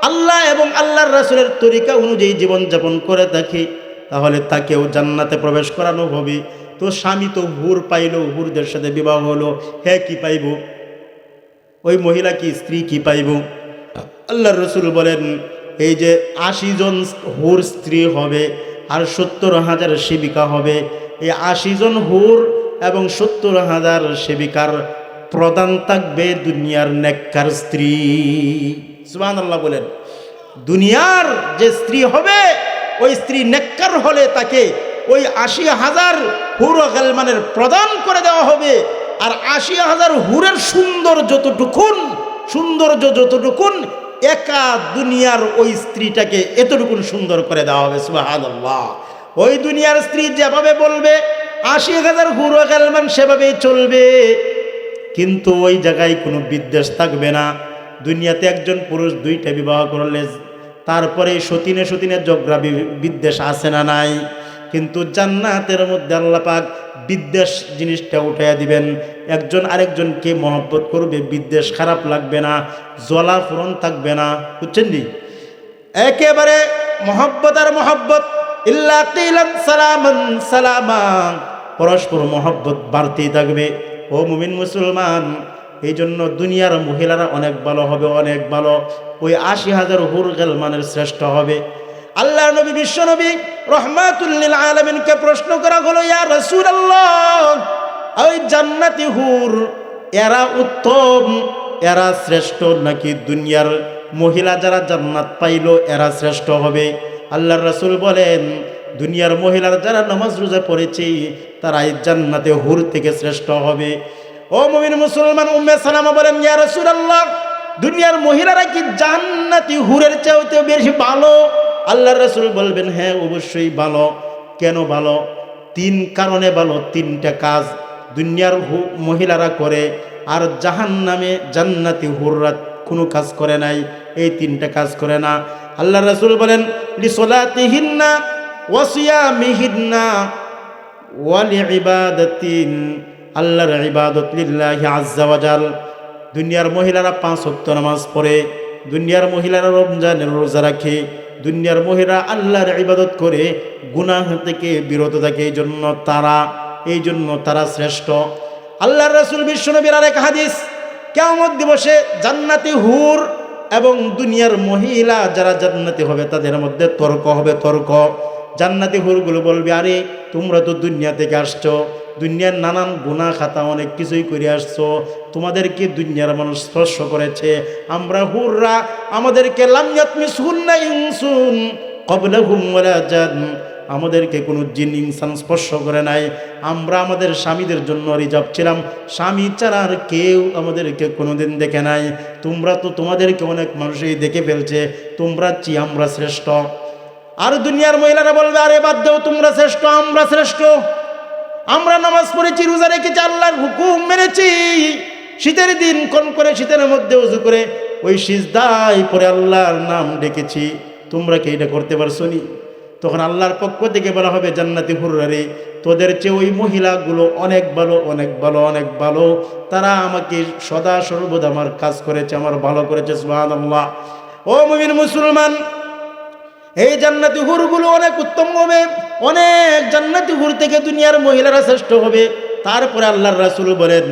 আল্লাহ এবং আল্লাহর রাসূলের তরিকা অনুযায়ী জীবনযাপন করে থাকে, তাহলে তাকেও জান্নাতে প্রবেশ করানো হবে। তো স্বামী তো হুর পাইল, হুরদের সাথে বিবাহ হলো, হ্যাঁ কি পাইব? ওই মহিলা কি, স্ত্রী কি পাইব? আল্লাহর রাসূল বলেন, এই যে 80 জন হুর স্ত্রী হবে আর 70,000 সেবিকা হবে, এই 80 জন হুর এবং 70,000 সেবিকার প্রদান থাকবে দুনিয়ার নেককার স্ত্রী। সুবহানাল্লাহ বলেন। দুনিয়ার যে স্ত্রী হবে, ওই স্ত্রী নেককার হলে তাকে ওই 80,000 হুর ও গালমানের প্রদান করে দেওয়া হবে। আর 80,000 হুরের সৌন্দর্য যতটুকুন একা দুনিয়ার ওই স্ত্রীটাকে এতটুকুন সুন্দর করে দেওয়া হবে। সুবহানাল্লাহ। ওই দুনিয়ার স্ত্রী যেভাবে বলবে 80,000 হুর ও গালমান সেভাবেই চলবে, কিন্তু ওই জায়গায় কোনো বিদ্বেষ থাকবে না। দুনিয়াতে একজন পুরুষ 2টা বিবাহ করলে তারপরে সতীনে ঝগড়া বিদ্বেষ আছে না নাই? কিন্তু জান্নাতের মধ্যে আল্লাহ পাক বিদ্বেষ জিনিসটা উঠাইয়া দিবেন। একজন আরেকজনকে মহব্বত করবে, বিদ্বেষ খারাপ লাগবে না, জ্বলা ফুরন থাকবে না। বুঝছেন নি? একেবারে মহব্বত আর মহব্বত, ইল্লা কিলান সালামান সালামা, পরস্পর মহব্বত বাড়তেই থাকবে। ও মুমিন মুসলমান, এই জন্য দুনিয়ার মহিলারা অনেক ভালো হবে, অনেক ভালো। ওই 80,000 হুর গালমানের শ্রেষ্ঠ হবে। আল্লাহ নবী, বিশ্ব নবী রহমাতুল লিল আলামিনকে প্রশ্ন করা হলো, ইয়া রাসূলুল্লাহ, ওই জান্নাতি হুর এরা উত্তম, এরা শ্রেষ্ঠ নাকি দুনিয়ার মহিলা যারা জান্নাত পাইল এরা শ্রেষ্ঠ হবে? আল্লাহর রাসূল বলেন, দুনিয়ার মহিলার যারা নামাজ রোজা পড়েছে তারা এই জান্নাতে হুর থেকে শ্রেষ্ঠ হবে। ও মুমিন মুসলমান, উম্মে সালামা বলেন, ইয়া রাসূলুল্লাহ, দুনিয়ার মহিলারা কি জান্নাতি হুরের চাইতে বেশি ভালো? আল্লাহর রাসূল বলবেন, হ্যাঁ অবশ্যই ভালো। কেন ভালো? 3 কারণে ভালো। 3টা কাজ দুনিয়ার মহিলারা করে, আর জাহান্নামে জান্নাতি হুররা কোনো কাজ করে নাই। এই 3টা কাজ করে না। আল্লাহর রাসূল বলেন, লিসলাতিহিন্না ওয়া সিয়ামিহিন্না ওয়া লিইবাদাতিন, আল্লাহর ইবাদত লিল্লাহি আযজা ওয়া জাল। দুনিয়ার মহিলারা 5 ওয়াক্ত নামাজ পড়ে, দুনিয়ার মহিলারা রমজানের রোজা রাখে, দুনিয়ার মহিলা আল্লাহর ইবাদত করে, গুনাহ থেকে বিরত থাকে, এই জন্য তারা শ্রেষ্ঠ। আল্লাহর রাসূল বিশ্বনবীর আরেক হাদিস, কিয়ামত দিবসে জান্নাতি হুর এবং দুনিয়ার মহিলা যারা জান্নাতি হবে তাদের মধ্যে তর্ক হবে। তর্ক জান্নাতি হুরগুলো বলবে, আরে তোমরা তো দুনিয়া থেকে আসছো, দুনিয়ার নানান গুনাহ খাতা অনেক কিছুই করে আসছো, তোমাদেরকে দুনিয়ার মানুষ স্পর্শ করেছে। আমরা হুররা আমাদেরকে লাম ইয়াতমিসহুন্না ইনসুন ক্বাবলাহুম ওয়ালা জান, আমাদেরকে কোনো জিন ইনসান স্পর্শ করে নাই। আমরা আমাদের স্বামীদের জন্য রিজার্ভ ছিলাম, স্বামী ছাড়া আর কেউ আমাদেরকে কোনোদিন দেখে নাই। তোমরা তো তোমাদেরকে অনেক মানুষই দেখে ফেলছে, তোমরা আমরা শ্রেষ্ঠ। আর দুনিয়ার মহিলারা বলবে, আরে বাদ দাও, তোমরা শ্রেষ্ঠ, আমরা শ্রেষ্ঠ। আমরা নামাজ পড়েছি, রোজা রেখেছি, আল্লাহর হুকুম মেনেছি, শীতের দিন কোন করে শীতের মধ্যে ওযু করে ওই সিজদায় পড়ে আল্লাহর নাম ডেকেছি, তোমরা কি এটা করতে পারছো নি? তখন আল্লাহর পক্ষ থেকে বলা হবে, জান্নাতি হুররা রে, তোদের চেয়ে ওই মহিলাগুলো অনেক ভালো, অনেক ভালো, অনেক ভালো। তারা আমাকে সদা সর্বদা আমার কাজ করেছে, আমার ভালো করেছে। সুবহানাল্লাহ। ও মুমিন মুসলমান, এই জান্নাতি হুরগুলো অনেক উত্তম হবে, অনেক জান্নাতি হুর থেকে দুনিয়ার মহিলারা শ্রেষ্ঠ হবে। তারপরে আল্লাহর রাসূল বলেন,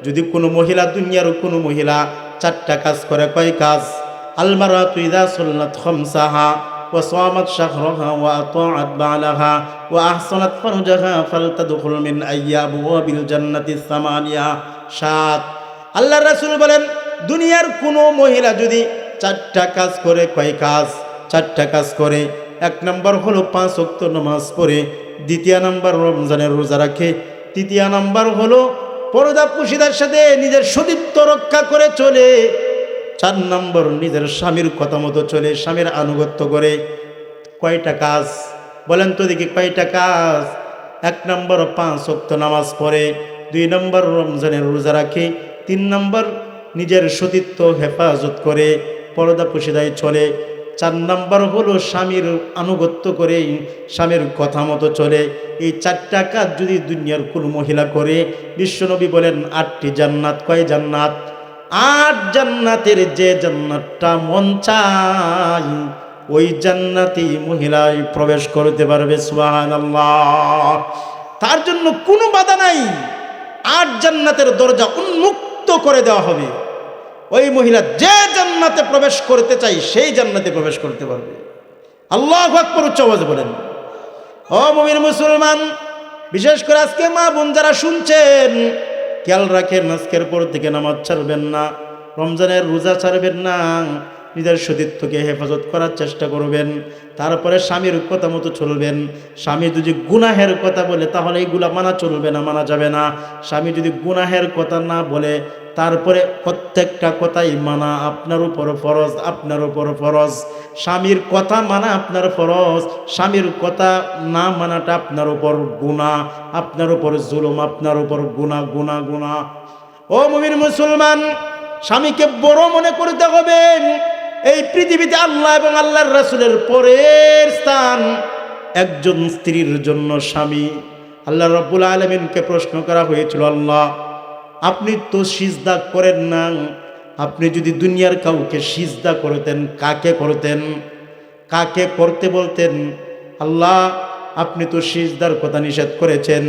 যদি কোনো মহিলা, দুনিয়ার কোনো মহিলা 4টা কাজ করে, কয় কাজ? আল মারাতু ইযা সাল্লাত খামসাহা ওয়া সামাত শাহরাহা ওয়া আতাআত বালাহা ওয়া আহসানাত ফারজাহা ফালতাদখুল মিন আইয়াবিল জান্নাতি সামানিয়া। 7। আল্লাহর রাসূল বলেন, দুনিয়ার কোনো মহিলা যদি 4টা কাজ করে, কয় কাজ? 4টা কাজ করে। 1 নম্বর হলো 5 ওয়াক্ত নামাজ পড়ে, 2য় নম্বর রমজানের রোজা রাখে, 3য় নম্বর হলো পর্দা পুশিদার সাথে নিজের সতীত্ব রক্ষা করে চলে, 4 নম্বর নিজের স্বামীর কথা মতো চলে, স্বামীর আনুগত্য করে। কয়টা কাজ বলেন তো দেখি, কয়টা কাজ? 1 নম্বর 5 ওয়াক্ত নামাজ পড়ে, 2 নম্বর রমজানের রোজা রাখে, 3 নম্বর নিজের সতীত্ব হেফাজত করে, পর্দা পুশিদায় চলে, 4 নম্বর হলো স্বামীর আনুগত্য করে, স্বামীর কথা মতো চলে। এই 4টা কাজ যদি দুনিয়ার কোনো মহিলা করে, বিশ্বনবী বলেন 8টি জান্নাত। কয় জান্নাত? 8 জান্নাতের যে জান্নাতটা মন চায়, ওই জান্নাতি মহিলাই প্রবেশ করতে পারবে। সুবহানাল্লাহ। তার জন্য কোনো বাধা নাই, 8 জান্নাতের দরজা উন্মুক্ত করে দেওয়া হবে। ওই মহিলা যে জান্নাতে প্রবেশ করতে চাই, সেই জান্নাতে প্রবেশ করতে পারবে। আল্লাহু আকবার, উচ্চ আওয়াজে বলেন। ও মুমিন মুসলমান, বিশেষ করে আজকে মা বোন যারা শুনছেন, খেয়াল রাখেন, আজকের পর থেকে নামাজ ছাড়বেন না, রমজানের রোজা ছাড়বেন না, নিজের সতীত্বকে হেফাজত করার চেষ্টা করবেন। তারপরে স্বামীর কথা মতো চলবেন। স্বামী যদি গুনাহের কথা বলে, তাহলে এইগুলা মানা চলবে না, মানা যাবে না। স্বামী যদি গুনাহের কথা না বলে, তারপরে প্রত্যেকটা কথাই মানা আপনার উপর ফরজ, আপনার উপর ফরজ। স্বামীর কথা মানা আপনার ফরজ, স্বামীর কথা না মানাটা আপনার উপর গুনাহ, আপনার উপর জুলুম, আপনার উপর গুনাহ, গুনাহ, গুনাহ। ও মুমিন মুসলমান, স্বামীকে বড় মনে করতে হবে। এই পৃথিবীতে আল্লাহ এবং আল্লাহর রাসূলের পরের স্থান একজন স্ত্রীর জন্য স্বামী। আল্লাহ রাব্বুল আলামিনকে প্রশ্ন করা হয়েছিল, আল্লাহ আপনি তো সিজদা করেন না, আপনি যদি দুনিয়ার কাউকে সিজদা করতেন, কাকে করতেন? কাকে করতে বলতেন? আল্লাহ আপনি তো সিজদার কথা নিষেধ করেছেন,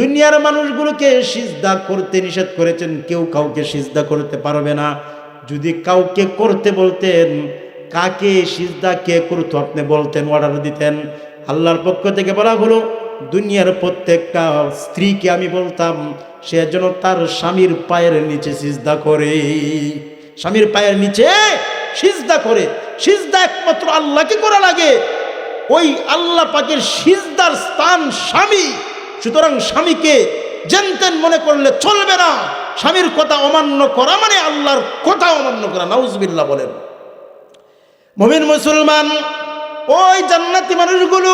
দুনিয়ার মানুষগুলোকে সিজদা করতে নিষেধ করেছেন, কেউ কাউকে সিজদা করতে পারবে না। যদি কাউকে করতে বলতেন, কাকে সিজদা কে করতো আপনি বলতেন, অর্ডার দিতেন। আল্লাহর পক্ষ থেকে বলা হলো, দুনিয়ার প্রত্যেকটা স্ত্রীকে আমি বলতাম সে যেন তার স্বামীর পায়ের নিচে সিজদা করে, স্বামীর পায়ের নিচে সিজদা করে। সিজদা একমাত্র আল্লাহকে করা লাগে, ওই আল্লাহ পাকের সিজদার স্থান স্বামী। সুতরাং স্বামীকে জেনতেন মনে করলে চলবে না। স্বামীর কথা অমান্য করা মানে আল্লাহর কথা অমান্য করা। নাউজুবিল্লাহ বলেন। মুমিন মুসলমান, ওই জান্নাতি মানুষগুলো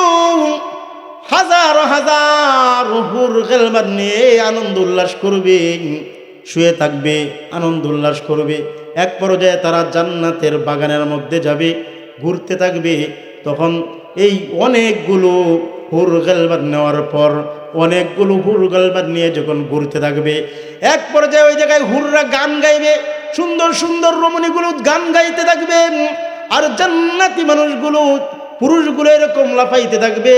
হাজার হাজার হুর গেলমান নিয়ে আনন্দ উল্লাস করবে, শুয়ে থাকবে, আনন্দ উল্লাস করবে। এক পর্যায়ে তারা জান্নাতের বাগানের মধ্যে যাবে, ঘুরতে থাকবে। তখন এই অনেকগুলো হুর গেলবাদ নেওয়ার পর, অনেকগুলো হুর গেলবাদ নিয়ে যখন ঘুরতে থাকবে, এক পর্যায়ে ওই জায়গায় হুররা গান গাইবে, সুন্দর সুন্দর রমণীগুলো গান গাইতে থাকবে। আর জান্নাতি মানুষগুলো, পুরুষগুলো এরকম লাফাইতে থাকবে।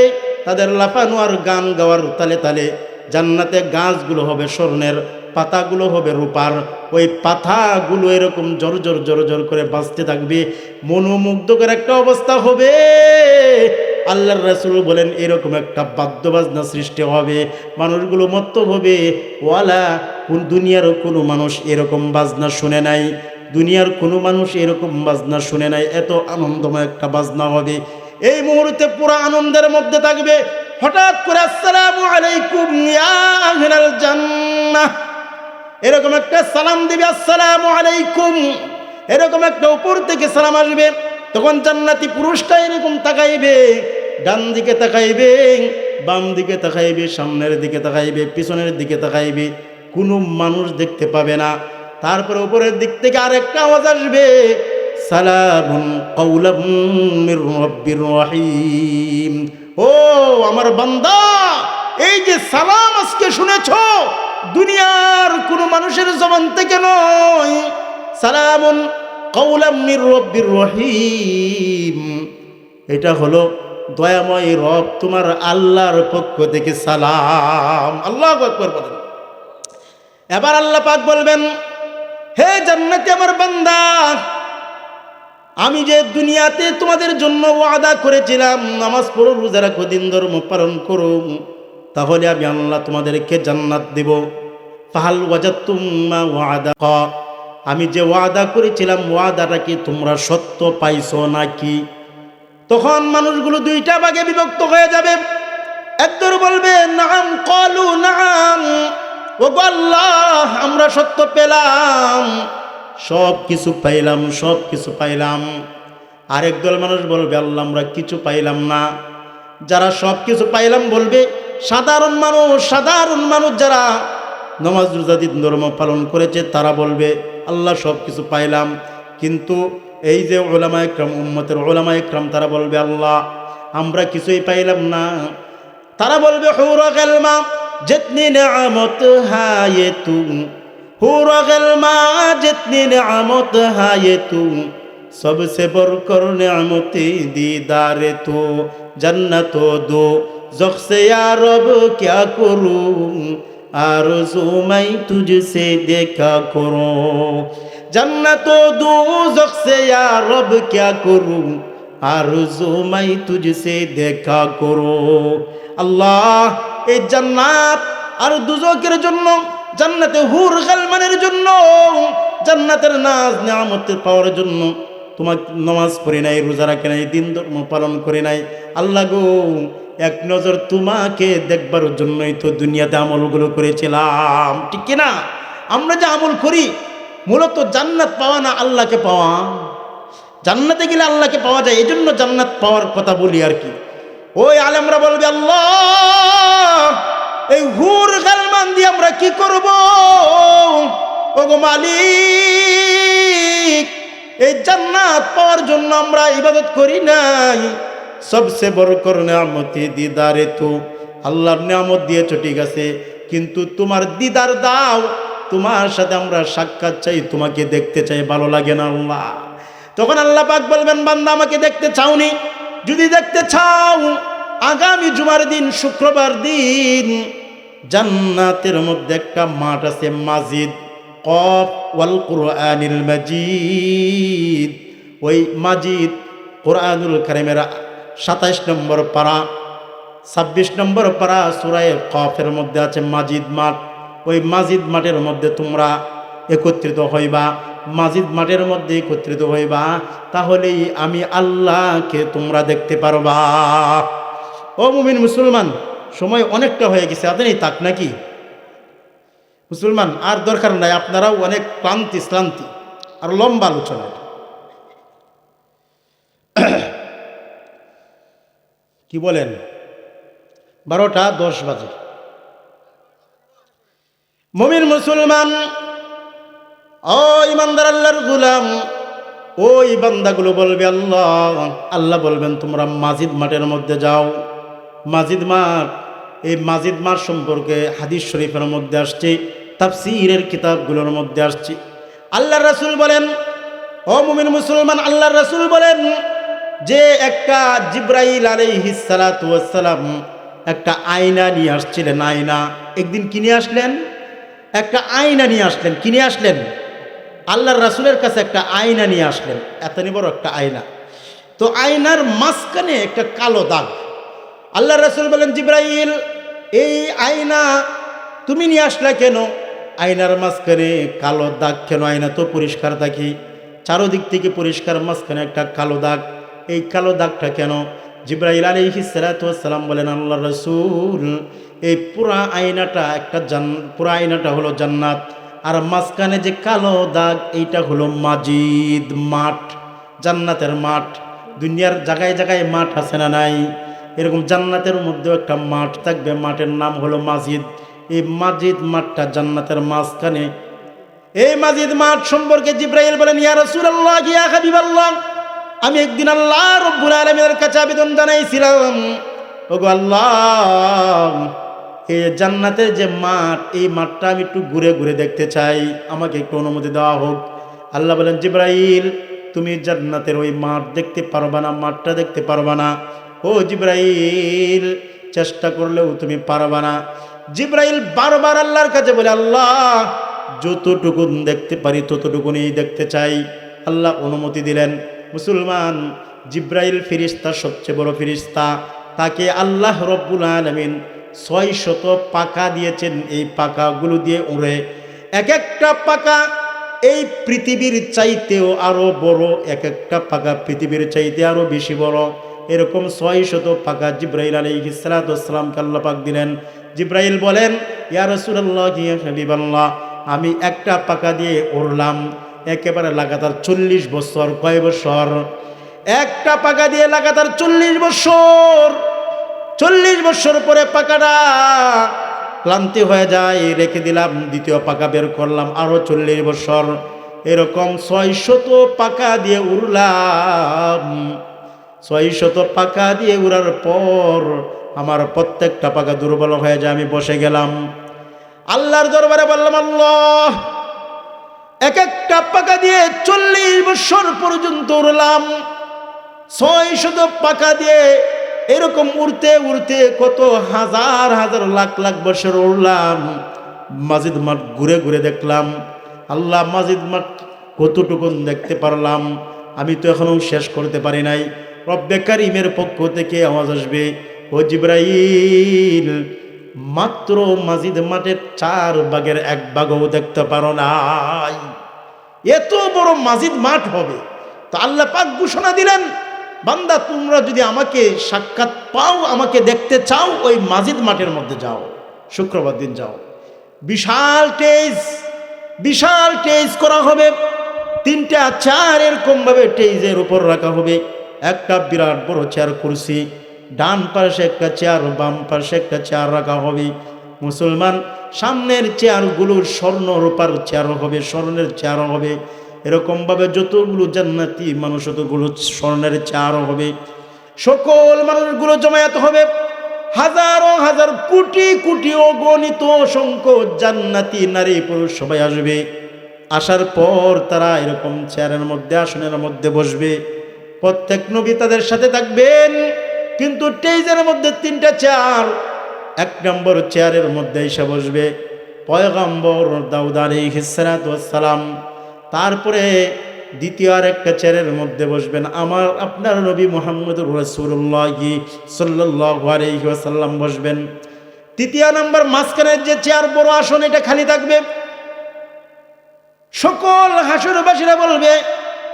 তাদের লাফানো আর গান গাওয়ার তালে তালে জান্নাতে গাছগুলো হবে স্বর্ণের, পাতাগুলো হবে রূপার। ওই পাতাগুলো এরকম জোর জোর জোর জোর করে বাজতে থাকবে। মনোমুগ্ধকর একটা অবস্থা হবে। আল্লাহর রাসূল বলেন এরকম একটা বাদ্যবাজনা সৃষ্টি হবে, মানুষগুলো মত্ত হবে। ওয়ালা কোন দুনিয়ার কোনো মানুষ এরকম বাজনা শুনে নাই, দুনিয়ার কোনো মানুষ এরকম বাজনা শুনে নাই, এত আনন্দময় একটা বাজনা হবে। এই মুহূর্তে পুরো আনন্দের মধ্যে থাকবে, হঠাৎ করে আসসালামু আলাইকুম ইয়া আহলাল জান্নাহ এরকম একটা সালাম দিবে, আসসালামু আলাইকুম এরকম একটা উপর থেকে সালাম আসবে। তখন জান্নাতি পুরুষটা এরকম তাকাইবে, ডান দিকে তাকাইবে, বাম দিকে তাকাইবে, সামনের দিকে তাকাইবে, পিছনের দিকে তাকাইবে, কোনো মানুষ দেখতে পাবে না। তারপরে উপরের দিক থেকে আরেকটা আওয়াজ আসবে, সালামুন কাওলাম মির রাব্বির রহিম। ও আমার বান্দা, এই যে সালাম আজকে শুনেছো, দুনিয়ার কোনো মানুষের জবান থেকে নয়, সালামুন কাওলাম মির রাব্বির রহিম, এটা হলো দয়াময় রব তোমার আল্লাহর পক্ষ থেকে সালাম। আল্লাহু আকবার বলেন। এবার আল্লাহ পাক বলবেন, হে জান্নাতি আমার বান্দা, আমি যে দুনিয়াতে তোমাদের জন্য ওয়াদা করেছিলাম নামাজ পড়ো, রোজা রাখো, দিন ধর্ম পালন করো, তাহলে আমি আল্লাহ তোমাদেরকে জান্নাত দেব। ফাহাল ওয়াজাদতুম মা ওয়াদা, আমি যে ওয়াদা করেছিলাম ওয়াদাটা কি তোমরা সত্য পাইছো নাকি? তখন মানুষগুলো দুইটা ভাগে বিভক্ত হয়ে যাবে। একদল বলবে নাম, ক্বালু নাম, ওগো আল্লাহ আমরা সত্য পেলাম, সব কিছু পাইলাম, সব কিছু পাইলাম। আরেক দল মানুষ বলবে আল্লাহ আমরা কিছু পাইলাম না। যারা সব কিছু পাইলাম বলবে, সাধারণ মানুষ যারা নামাজ রোজা দিন ধর্ম পালন করেছে তারা বলবে আল্লাহ সব কিছু পাইলাম। কিন্তু এই যে উলামা ইকরাম, উম্মতের উলামা ইকরাম, তারা বলবে আল্লাহ আমরা কিছুই পাইলাম না। তারা বলবে হুরা গেলমা जितनी नेमत है ये तू, हुरा गलमा जितनी नेमत है ये तू, सबसे बढ़कर नेमती दीदार तू, जन्नतो दो ज़ख से या रब क्या करूं, आरज़ू मैं तुझसे देखा करूं, जन्नतो दो ज़ख से या रब क्या करूं, आरज़ू मैं तुझसे देखा करूं। अल्लाह এই জান্নাত আর দুজকের জন্য, জান্নাতে হুর গালমানের জন্য, জান্নাতের নাজ নিয়ামত পাওয়ার জন্য তোমাকে নামাজ পড়ে নাই, রোজা রাখে নাই, দিন ধর্ম পালন করে নাই। আল্লাহ গো এক নজর তোমাকে দেখবার জন্যই তো দুনিয়াতে আমলগুলো করেছিলাম, ঠিক কিনা? আমরা যে আমল করি মূলত জান্নাত পাওয়া না আল্লাহকে পাওয়া। জান্নাতে গেলে আল্লাহকে পাওয়া যায়, এই জন্য জান্নাত পাওয়ার কথা বলি আর কি। ওই আলেমরা বলবে আল্লাহ এই হুর গালমান দিয়ে আমরা কি করব? ওগো মালিক এই জান্নাত পাওয়ার জন্য আমরা ইবাদত করি নাই, সবচেয়ে বড় করে নিয়ামতি দিদারে তো আল্লাহর নিয়ামত দিয়েছো ঠিক আছে, কিন্তু তোমার দিদার দাও, তোমার সাথে আমরা সাক্ষাৎ চাই, তোমাকে দেখতে চাই, ভালো লাগে না আল্লাহ? তখন আল্লাহ পাক বলবেন বান্দা আমাকে দেখতে চাওনি? যদি দেখতে চাও আগামী জুমার দিন, শুক্রবার দিন জান্নাতের মধ্যে একটা মাঠ আছে, মাজিদ, কফ ওয়াল কুরআনিল মাজিদ। ওই মাজিদ কুরআনুল কারীমের 27 নম্বর পারা, 26 নম্বর পারা সূরা কফের মধ্যে আছে মাজিদ মাঠ। ওই মাজিদ মাঠের মধ্যে তোমরা একত্রিত হইবা, মাজিদ মাঠের মধ্যে একত্রিত হইবা, তাহলেই আমি আল্লাহকে তোমরা দেখতে পারবা। ও মুমিন মুসলমান, সময় অনেকটা হয়ে গেছে, আপনি তাক নাকি মুসলমান? আর দরকার নাই, আপনারাও অনেক ক্লান্তি, আর লম্বা আলোচনা। কি বলেন? 12টা 10 বাজে। মুমিন মুসলমান, ও ইমানদার আল্লাহর গোলাম, ওই বান্দাগুলো বলবে আল্লাহ বলবেন তোমরা মাজিদ মাঠের মধ্যে যাও। মাজিদ মাঠ, এই মাজিদ মাঠ সম্পর্কে হাদিস শরীফের মধ্যে আসছে, তাফসীরের কিতাবগুলোর মধ্যে আসছে। আল্লাহর রাসূল বলেন, ও মুমিন মুসলমান, আল্লাহর রাসূল বলেন যে একটা জিবরাইল আলাইহিস সালাতু ওয়াস সালাম একটা আয়না নিয়ে আসছিলেন। আয়না একদিন কিনে আসলেন, একটা আয়না নিয়ে আসলেন। কিনে আসলেন আল্লাহর রাসূলের কাছে একটা আয়না নিয়ে আসলেন, এতনি বড় একটা আয়না। তো আয়নার মাঝখানে একটা কালো দাগ। আল্লাহ রাসূল বলেন, জিবরাইল, এই আয়না তুমি নিয়ে আসলা কেন? আয়নার মাঝখানে কালো দাগ কেন? আয়না তো পরিষ্কার দেখি, চারোদিক থেকে পরিষ্কার, মাঝখানে একটা কালো দাগ, এই কালো দাগটা কেন? জিবরাইল আলাইহিস সালাতু ওয়াস সালাম বলেন, আল্লাহ রাসূল, এই পুরা আয়নাটা হলো জান্নাত, আর মাঝখানে যে কালো দাগ এইটা হলো মাজিদ, মাঠ, জান্নাতের মাঠ। দুনিয়ার জায়গায় জায়গায় মাঠ আছে না নাই? এরকম জান্নাতের মধ্যেও একটা মাঠ থাকবে, মাঠের নাম হলো মাজিদ। এই মাজিদ মাঠটা জান্নাতের মাঝখানে। এই মাজিদ মাঠ সম্পর্কে জিবরাইল বলেন, ইয়া রাসূলুল্লাহ, ইয়া হাবিবাল্লাহ, আমি একদিন আল্লাহ রব্বুল আলামিনের কাছে আবেদন জানাইছিলাম, ওগো আল্লাহ, এই জান্নাতের যে মাঠ, এই মাঠটা আমি একটু ঘুরে ঘুরে দেখতে চাই, আমাকে একটু অনুমতি দেওয়া হোক। আল্লাহ বলেন, জিবরাইল, তুমি জান্নাতের ওই মাঠ দেখতে পারবা না, মাঠটা দেখতে পারবা না। ও জিবরাইল, চেষ্টা করলেও তুমি পারবা না। জিবরাইল বারবার আল্লাহর কাছে বলে, আল্লাহ, যতটুকুন দেখতে পারি ততটুকুনি দেখতে চাই। আল্লাহ অনুমতি দিলেন। মুসলমান, জিবরাইল ফেরেশতা, সবচেয়ে বড় ফেরেশতা, তাকে আল্লাহ রব্বুল আলামিন 600 পাখা দিয়েছেন। এই পাখাগুলো দিয়ে উড়ে, এক একটা পাখা এই পৃথিবীর চাইতেও আরো বড়, এক একটা পাখা পৃথিবীর চাইতে আরো বেশি বড়। এরকম 600 পাখা জিবরাইল আলাইহিস সালাতু ওয়াস সালামকে আল্লাহ পাক দিলেন। জিবরাইল বলেন, ইয়া রাসূলুল্লাহ, ইয়া হাবিবাল্লাহ, আমি একটা পাখা দিয়ে উড়লাম একেবারে লাগাতার 40 বছর। কয় বছর? একটা পাখা দিয়ে লাগাতার 40 বছর। 40 বছর পরে পাখাটা ক্লান্তি হয়ে যায়, রেখে দিলাম, দ্বিতীয় পাখা বের করলাম, আরো 40 বছর। এরকম 600 পাখা দিয়ে উড়লাম। 600 পাখা দিয়ে উড়ার পর আমার প্রত্যেকটা পাখা দুর্বল হয়ে যায়, আমি বসে গেলাম। আল্লাহর দরবারে বললাম, আল্লাহ, এক একটা পাখা দিয়ে 40 বছর পর্যন্ত উড়লাম, 600 পাখা দিয়ে এরকম উড়তে উড়তে কত হাজার হাজার লাখ লাখ বছর উড়লাম। মাজিদ মাঠ ঘুরে ঘুরে দেখলাম। আল্লাহ, মাজিদ মাঠ কতটুকুন দেখতে পারলাম? আমি তো এখনো শেষ করতে পারি নাই। রব্বে কারিমের পক্ষ থেকে আওয়াজ আসবে, ও জিবরাইল, মাত্র মাজিদ মাঠের 4 ভাগের 1 ভাগও দেখতে পারো নাই। এত বড় মাজিদ মাঠ হবে। তো আল্লাহ পাক ঘোষণা দিলেন, বান্দা, তোমরা যদি আমাকে সাক্ষাৎ পাও, আমাকে দেখতে চাও, ওই মাজিদ মাঠের মধ্যে যাও, শুক্রবার দিন যাও। বিশাল টেজ করা হবে। 3টা চেয়ার এরকম ভাবে টেজের উপর রাখা হবে। একটা বিরাট বড় চেয়ার কুরসি, ডান পাশে একটা চেয়ার, বাম পাশে একটা চেয়ার রাখা হবে। মুসলমান, সামনের চেয়ারগুলো স্বর্ণ রূপার চেয়ার হবে, স্বর্ণের চেয়ার হবে। এরকম ভাবে যতগুলো জান্নাতি মানুষ, ততগুলো স্বর্ণের চেয়ার হবে। সকল মানুষগুলো জমায়েত হবে। হাজারো হাজার, কোটি কোটি, অগণিত অসংখ্য জান্নাতি নারী পুরুষ সবাই আসবে। আসার পর তারা এরকম চেয়ারের মধ্যে, আসনের মধ্যে বসবে। প্রত্যেক নবী তাদের সাথে থাকবেন, কিন্তু টেজের মধ্যে 3টা চেয়ার। 1 নম্বর চেয়ারের মধ্যে এসে বসবে পয়গম্বর দাউদ আলাইহিস সালাতু ওয়াস সালাম। তারপরে দ্বিতীয় আর একটা চেয়ারের মধ্যে বসবেন আপনার নবী মুহাম্মদুর রাসূলুল্লাহ সাল্লাল্লাহু আলাইহি ওয়াসাল্লাম বসবেন। 3 নম্বর মাঝখানের যে চেয়ার, বড় আসন, এটা খালি থাকবে। সকল হাসরবাসীরা বলবে,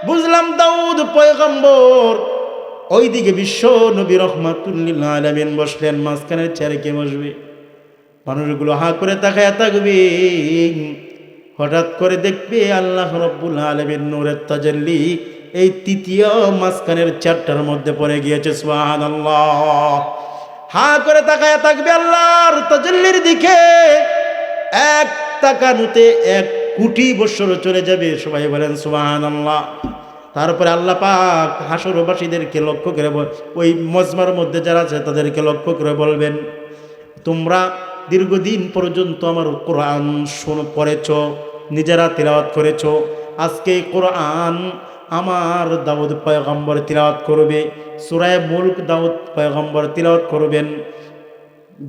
বুঝলাম দাউদ পয়গম্বর, ওইদিকে বিশ্ব নবী রাহমাতুল লিল আলামিন বসলেন, মাঝখানের চেয়ারে কে বসবে? মানুষগুলো হা করে তাকায় থাকবে। হঠাৎ করে দেখবে আল্লাহ রাব্বুল আলামিন নূরের তাজাল্লি এই 3য় মাঝখানের চেয়ারটার মধ্যে পড়ে গিয়েছে। সুবহানাল্লাহ। হা করে তাকায় থাকবে আল্লাহর তাজাল্লির দিকে। এক তাকানুতে 1 কোটি বছর চলে যাবে। সবাই বলেন সুবহানাল্লাহ। তারপরে আল্লাহ পাক হাসরবাসীদেরকে লক্ষ্য করে, ওই মজমার মধ্যে যারা আছে তাদেরকে লক্ষ্য করে বলবেন, তোমরা দীর্ঘদিন পর্যন্ত আমার কোরআন পড়েছ, নিজেরা তিলাওয়াত করেছ। আজকে কোরআন আমার দাউদ পয়গম্বর তিলাওয়াত করবে। সূরা মুলক দাউদ পয়গম্বর তিলাওয়াত করবেন।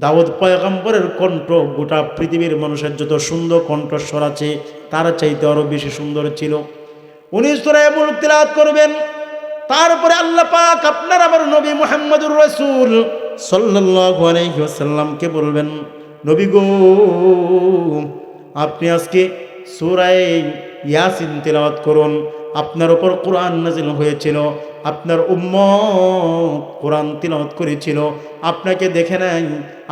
দাউদ পয়গম্বরের কণ্ঠ গোটা পৃথিবীর মানুষের যত সুন্দর কণ্ঠস্বর আছে তার চাইতে আরো বেশি সুন্দর ছিল। উনি সূরা মুলক তিলাওয়াত করবেন। তারপরে আল্লাহ পাক আপনার আমার নবী মুহাম্মদুর রাসূল সাল্লাল্লাহু আলাইহি ওয়াসাল্লামকে বলবেন, নবী গো, আপনি আজকে সূরা ইয়াসিন তেলাওয়াত করুন। আপনার উপর কোরআন নাযিল হয়েছিল, আপনার উম্মত কোরআন তিলাওয়াত করেছিল, আপনাকে দেখে নাই,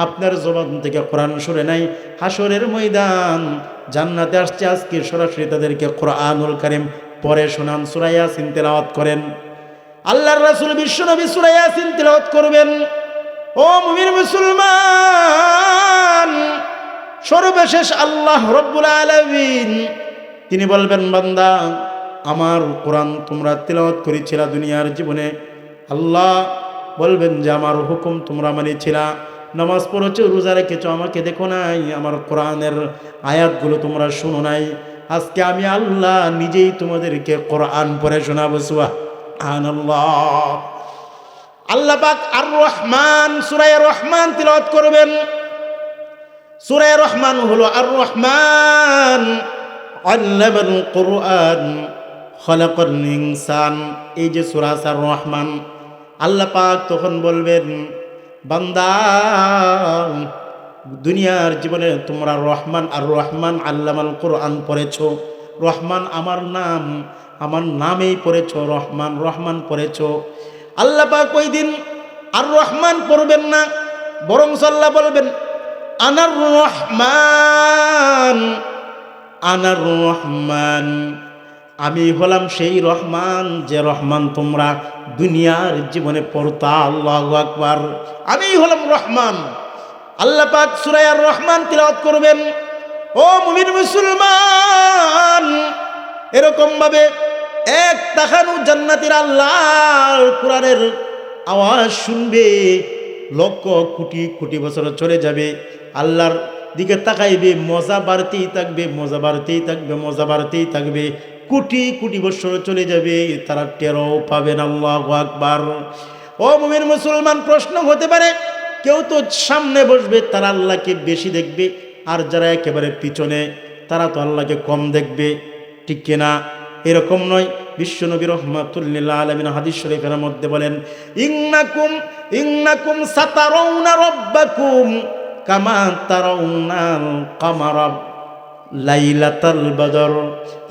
আপনার জবান থেকে কোরআন শুনে নাই। হাসরের ময়দান জান্নাতে আসছে, আজকে সরাসরি তাদেরকে কোরআনুল কারীম পড়ে শোনান, সূরা ইয়াসিন তেলাওয়াত করেন। আল্লাহর রাসূল বিশ্বনবী সূরা ইয়াসিন তেলাওয়াত করবেন। ও মুমিন মুসলমান, সর্বশেষ আল্লাহ রব্বুল আলামিন তিনি বলবেন, বান্দা আমার কোরআন তোমরা তেলাওয়াত করেছিলা দুনিয়ার জীবনে, আল্লাহ বলবেন যে আমার হুকুম তোমরা মানেছিলা, নামাজ পড়েছো, রোজা রেখেছো, আমাকে দেখো নাই, আমার কোরআনের আয়াতগুলো তোমরা শুনো নাই। আজকে আমি আল্লাহ নিজেই তোমাদেরকে কোরআন পড়ে শোনাবো। সুবহানাল্লাহ। আল্লাহ পাক আর রহমান, সূরা রহমান তিলাওয়াত করবেন। সূরা রহমান হলো আর রহমান আল্লামাল কোরআন খলাকাল ইনসান। এই যে সূরা আর রহমান, আল্লাহ পাক তখন বলবেন, বান্দা দুনিয়ার জীবনে তোমরা রহমান আর রহমান আল্লামাল কোরআন পড়েছো, রহমান আমার নাম, আমার নামেই পড়েছো, রহমান রহমান পড়েছো। আল্লাহ পাক ওই দিন আর রহমান পড়বেন না, বরং আল্লাহ বলবেন আনার রহমান, আনার রহমান, আমি হলাম সেই রহমান যে রহমান তোমরা দুনিয়ার জীবনে পড়তা। আল্লাহু আকবার। আমি হলাম রহমান। আল্লাহ পাক সূরা আর রহমান তিলাওয়াত করবেন। ও মুমিন মুসলমান, এরকম ভাবে এক তাকানু জান্নাতের আল্লাহর কোরআনের আওয়াজ শুনবে, লক্ষ কোটি কোটি বছর চলে যাবে, আল্লাহর দিকে তাকাইবে, মজা বাড়তেই থাকবে, মজা বাড়তেই থাকবে, মজা বাড়তেই থাকবে, কোটি কোটি বছর চলে যাবে, তারা টেরও পাবেন। আল্লাহু আকবার। ও মুমিন মুসলমান, প্রশ্ন হতে পারে, কেউ তো সামনে বসবে তারা আল্লাহকে বেশি দেখবে, আর যারা একেবারে পিছনে তারা তো আল্লাহকে কম দেখবে, ঠিক কিনা? এরকম নয়। বিশ্বনবী রাহমাতুল লিল আলামিন হাদিস শরীফের মধ্যে বলেন, ইন্নাকুম সাতারাউনা রাব্বাকুম কামা তারাউনাল কামারা লাইলাতাল বদর।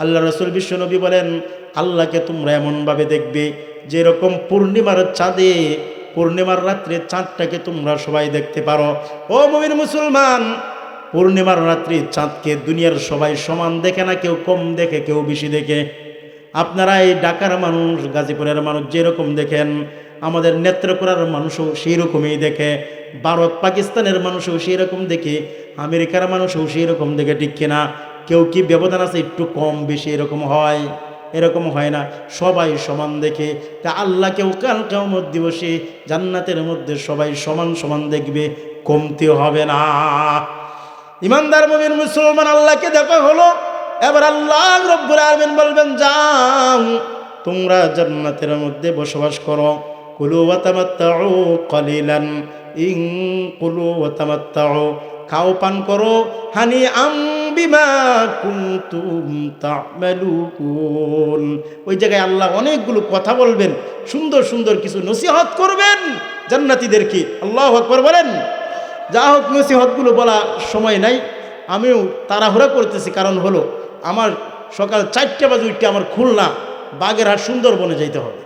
আল্লাহ রাসূল বিশ্বনবী বলেন, আল্লাহকে তোমরা এমনভাবে দেখবে যেরকম পূর্ণিমার চাঁদে, পূর্ণিমার রাত্রে চাঁদটাকে তোমরা সবাই দেখতে পারো। ও মুমিন মুসলমান, পূর্ণিমার রাত্রি চাঁদকে দুনিয়ার সবাই সমান দেখে না, কেউ কম দেখে, কেউ বেশি দেখে। আপনারা এই ঢাকার মানুষ, গাজীপুরের মানুষ যেরকম দেখেন, আমাদের নেত্রকোনার মানুষও সেই রকমই দেখে, ভারত পাকিস্তানের মানুষও সেই রকম দেখে, আমেরিকার মানুষও সেই রকম দেখে, ঠিক কিনা? কেউ কি ব্যবধান আছে একটু কম বেশি এরকম হয়? এরকম হয় না, সবাই সমান দেখে। তা আল্লাহকেও কাল কিয়ামত দিবসে জান্নাতের মধ্যে সবাই সমান সমান দেখবে, কমতে হবে না। ইমানদার মুমিন মুসলমান, আল্লাহকে দেখা হলো, এবার আল্লাহ রব্বুল আলামিন বলবেন, যাও তোমরা জান্নাতের মধ্যে বসবাস করো, কুলু ওয়া তামাত্তাউ কালিলান, কুলু ওয়া তামাত্তাউ, খাও পান করো, হানি বিমা কুনতুম তা'মালুন। ওই জায়গায় আল্লাহ অনেকগুলো কথা বলবেন, সুন্দর সুন্দর কিছু নসিহত করবেন জান্নাতীদেরকে। আল্লাহু আকবার বলেন। যা হোক, নসিহতগুলো বলা সময় নাই, আমিও তাড়াহুড়া করতেছি, কারণ হলো আমার সকাল 4টা বাজে উঠতে আমার খুলনা বাগেরহাট সুন্দরবনে যাইতে হবে।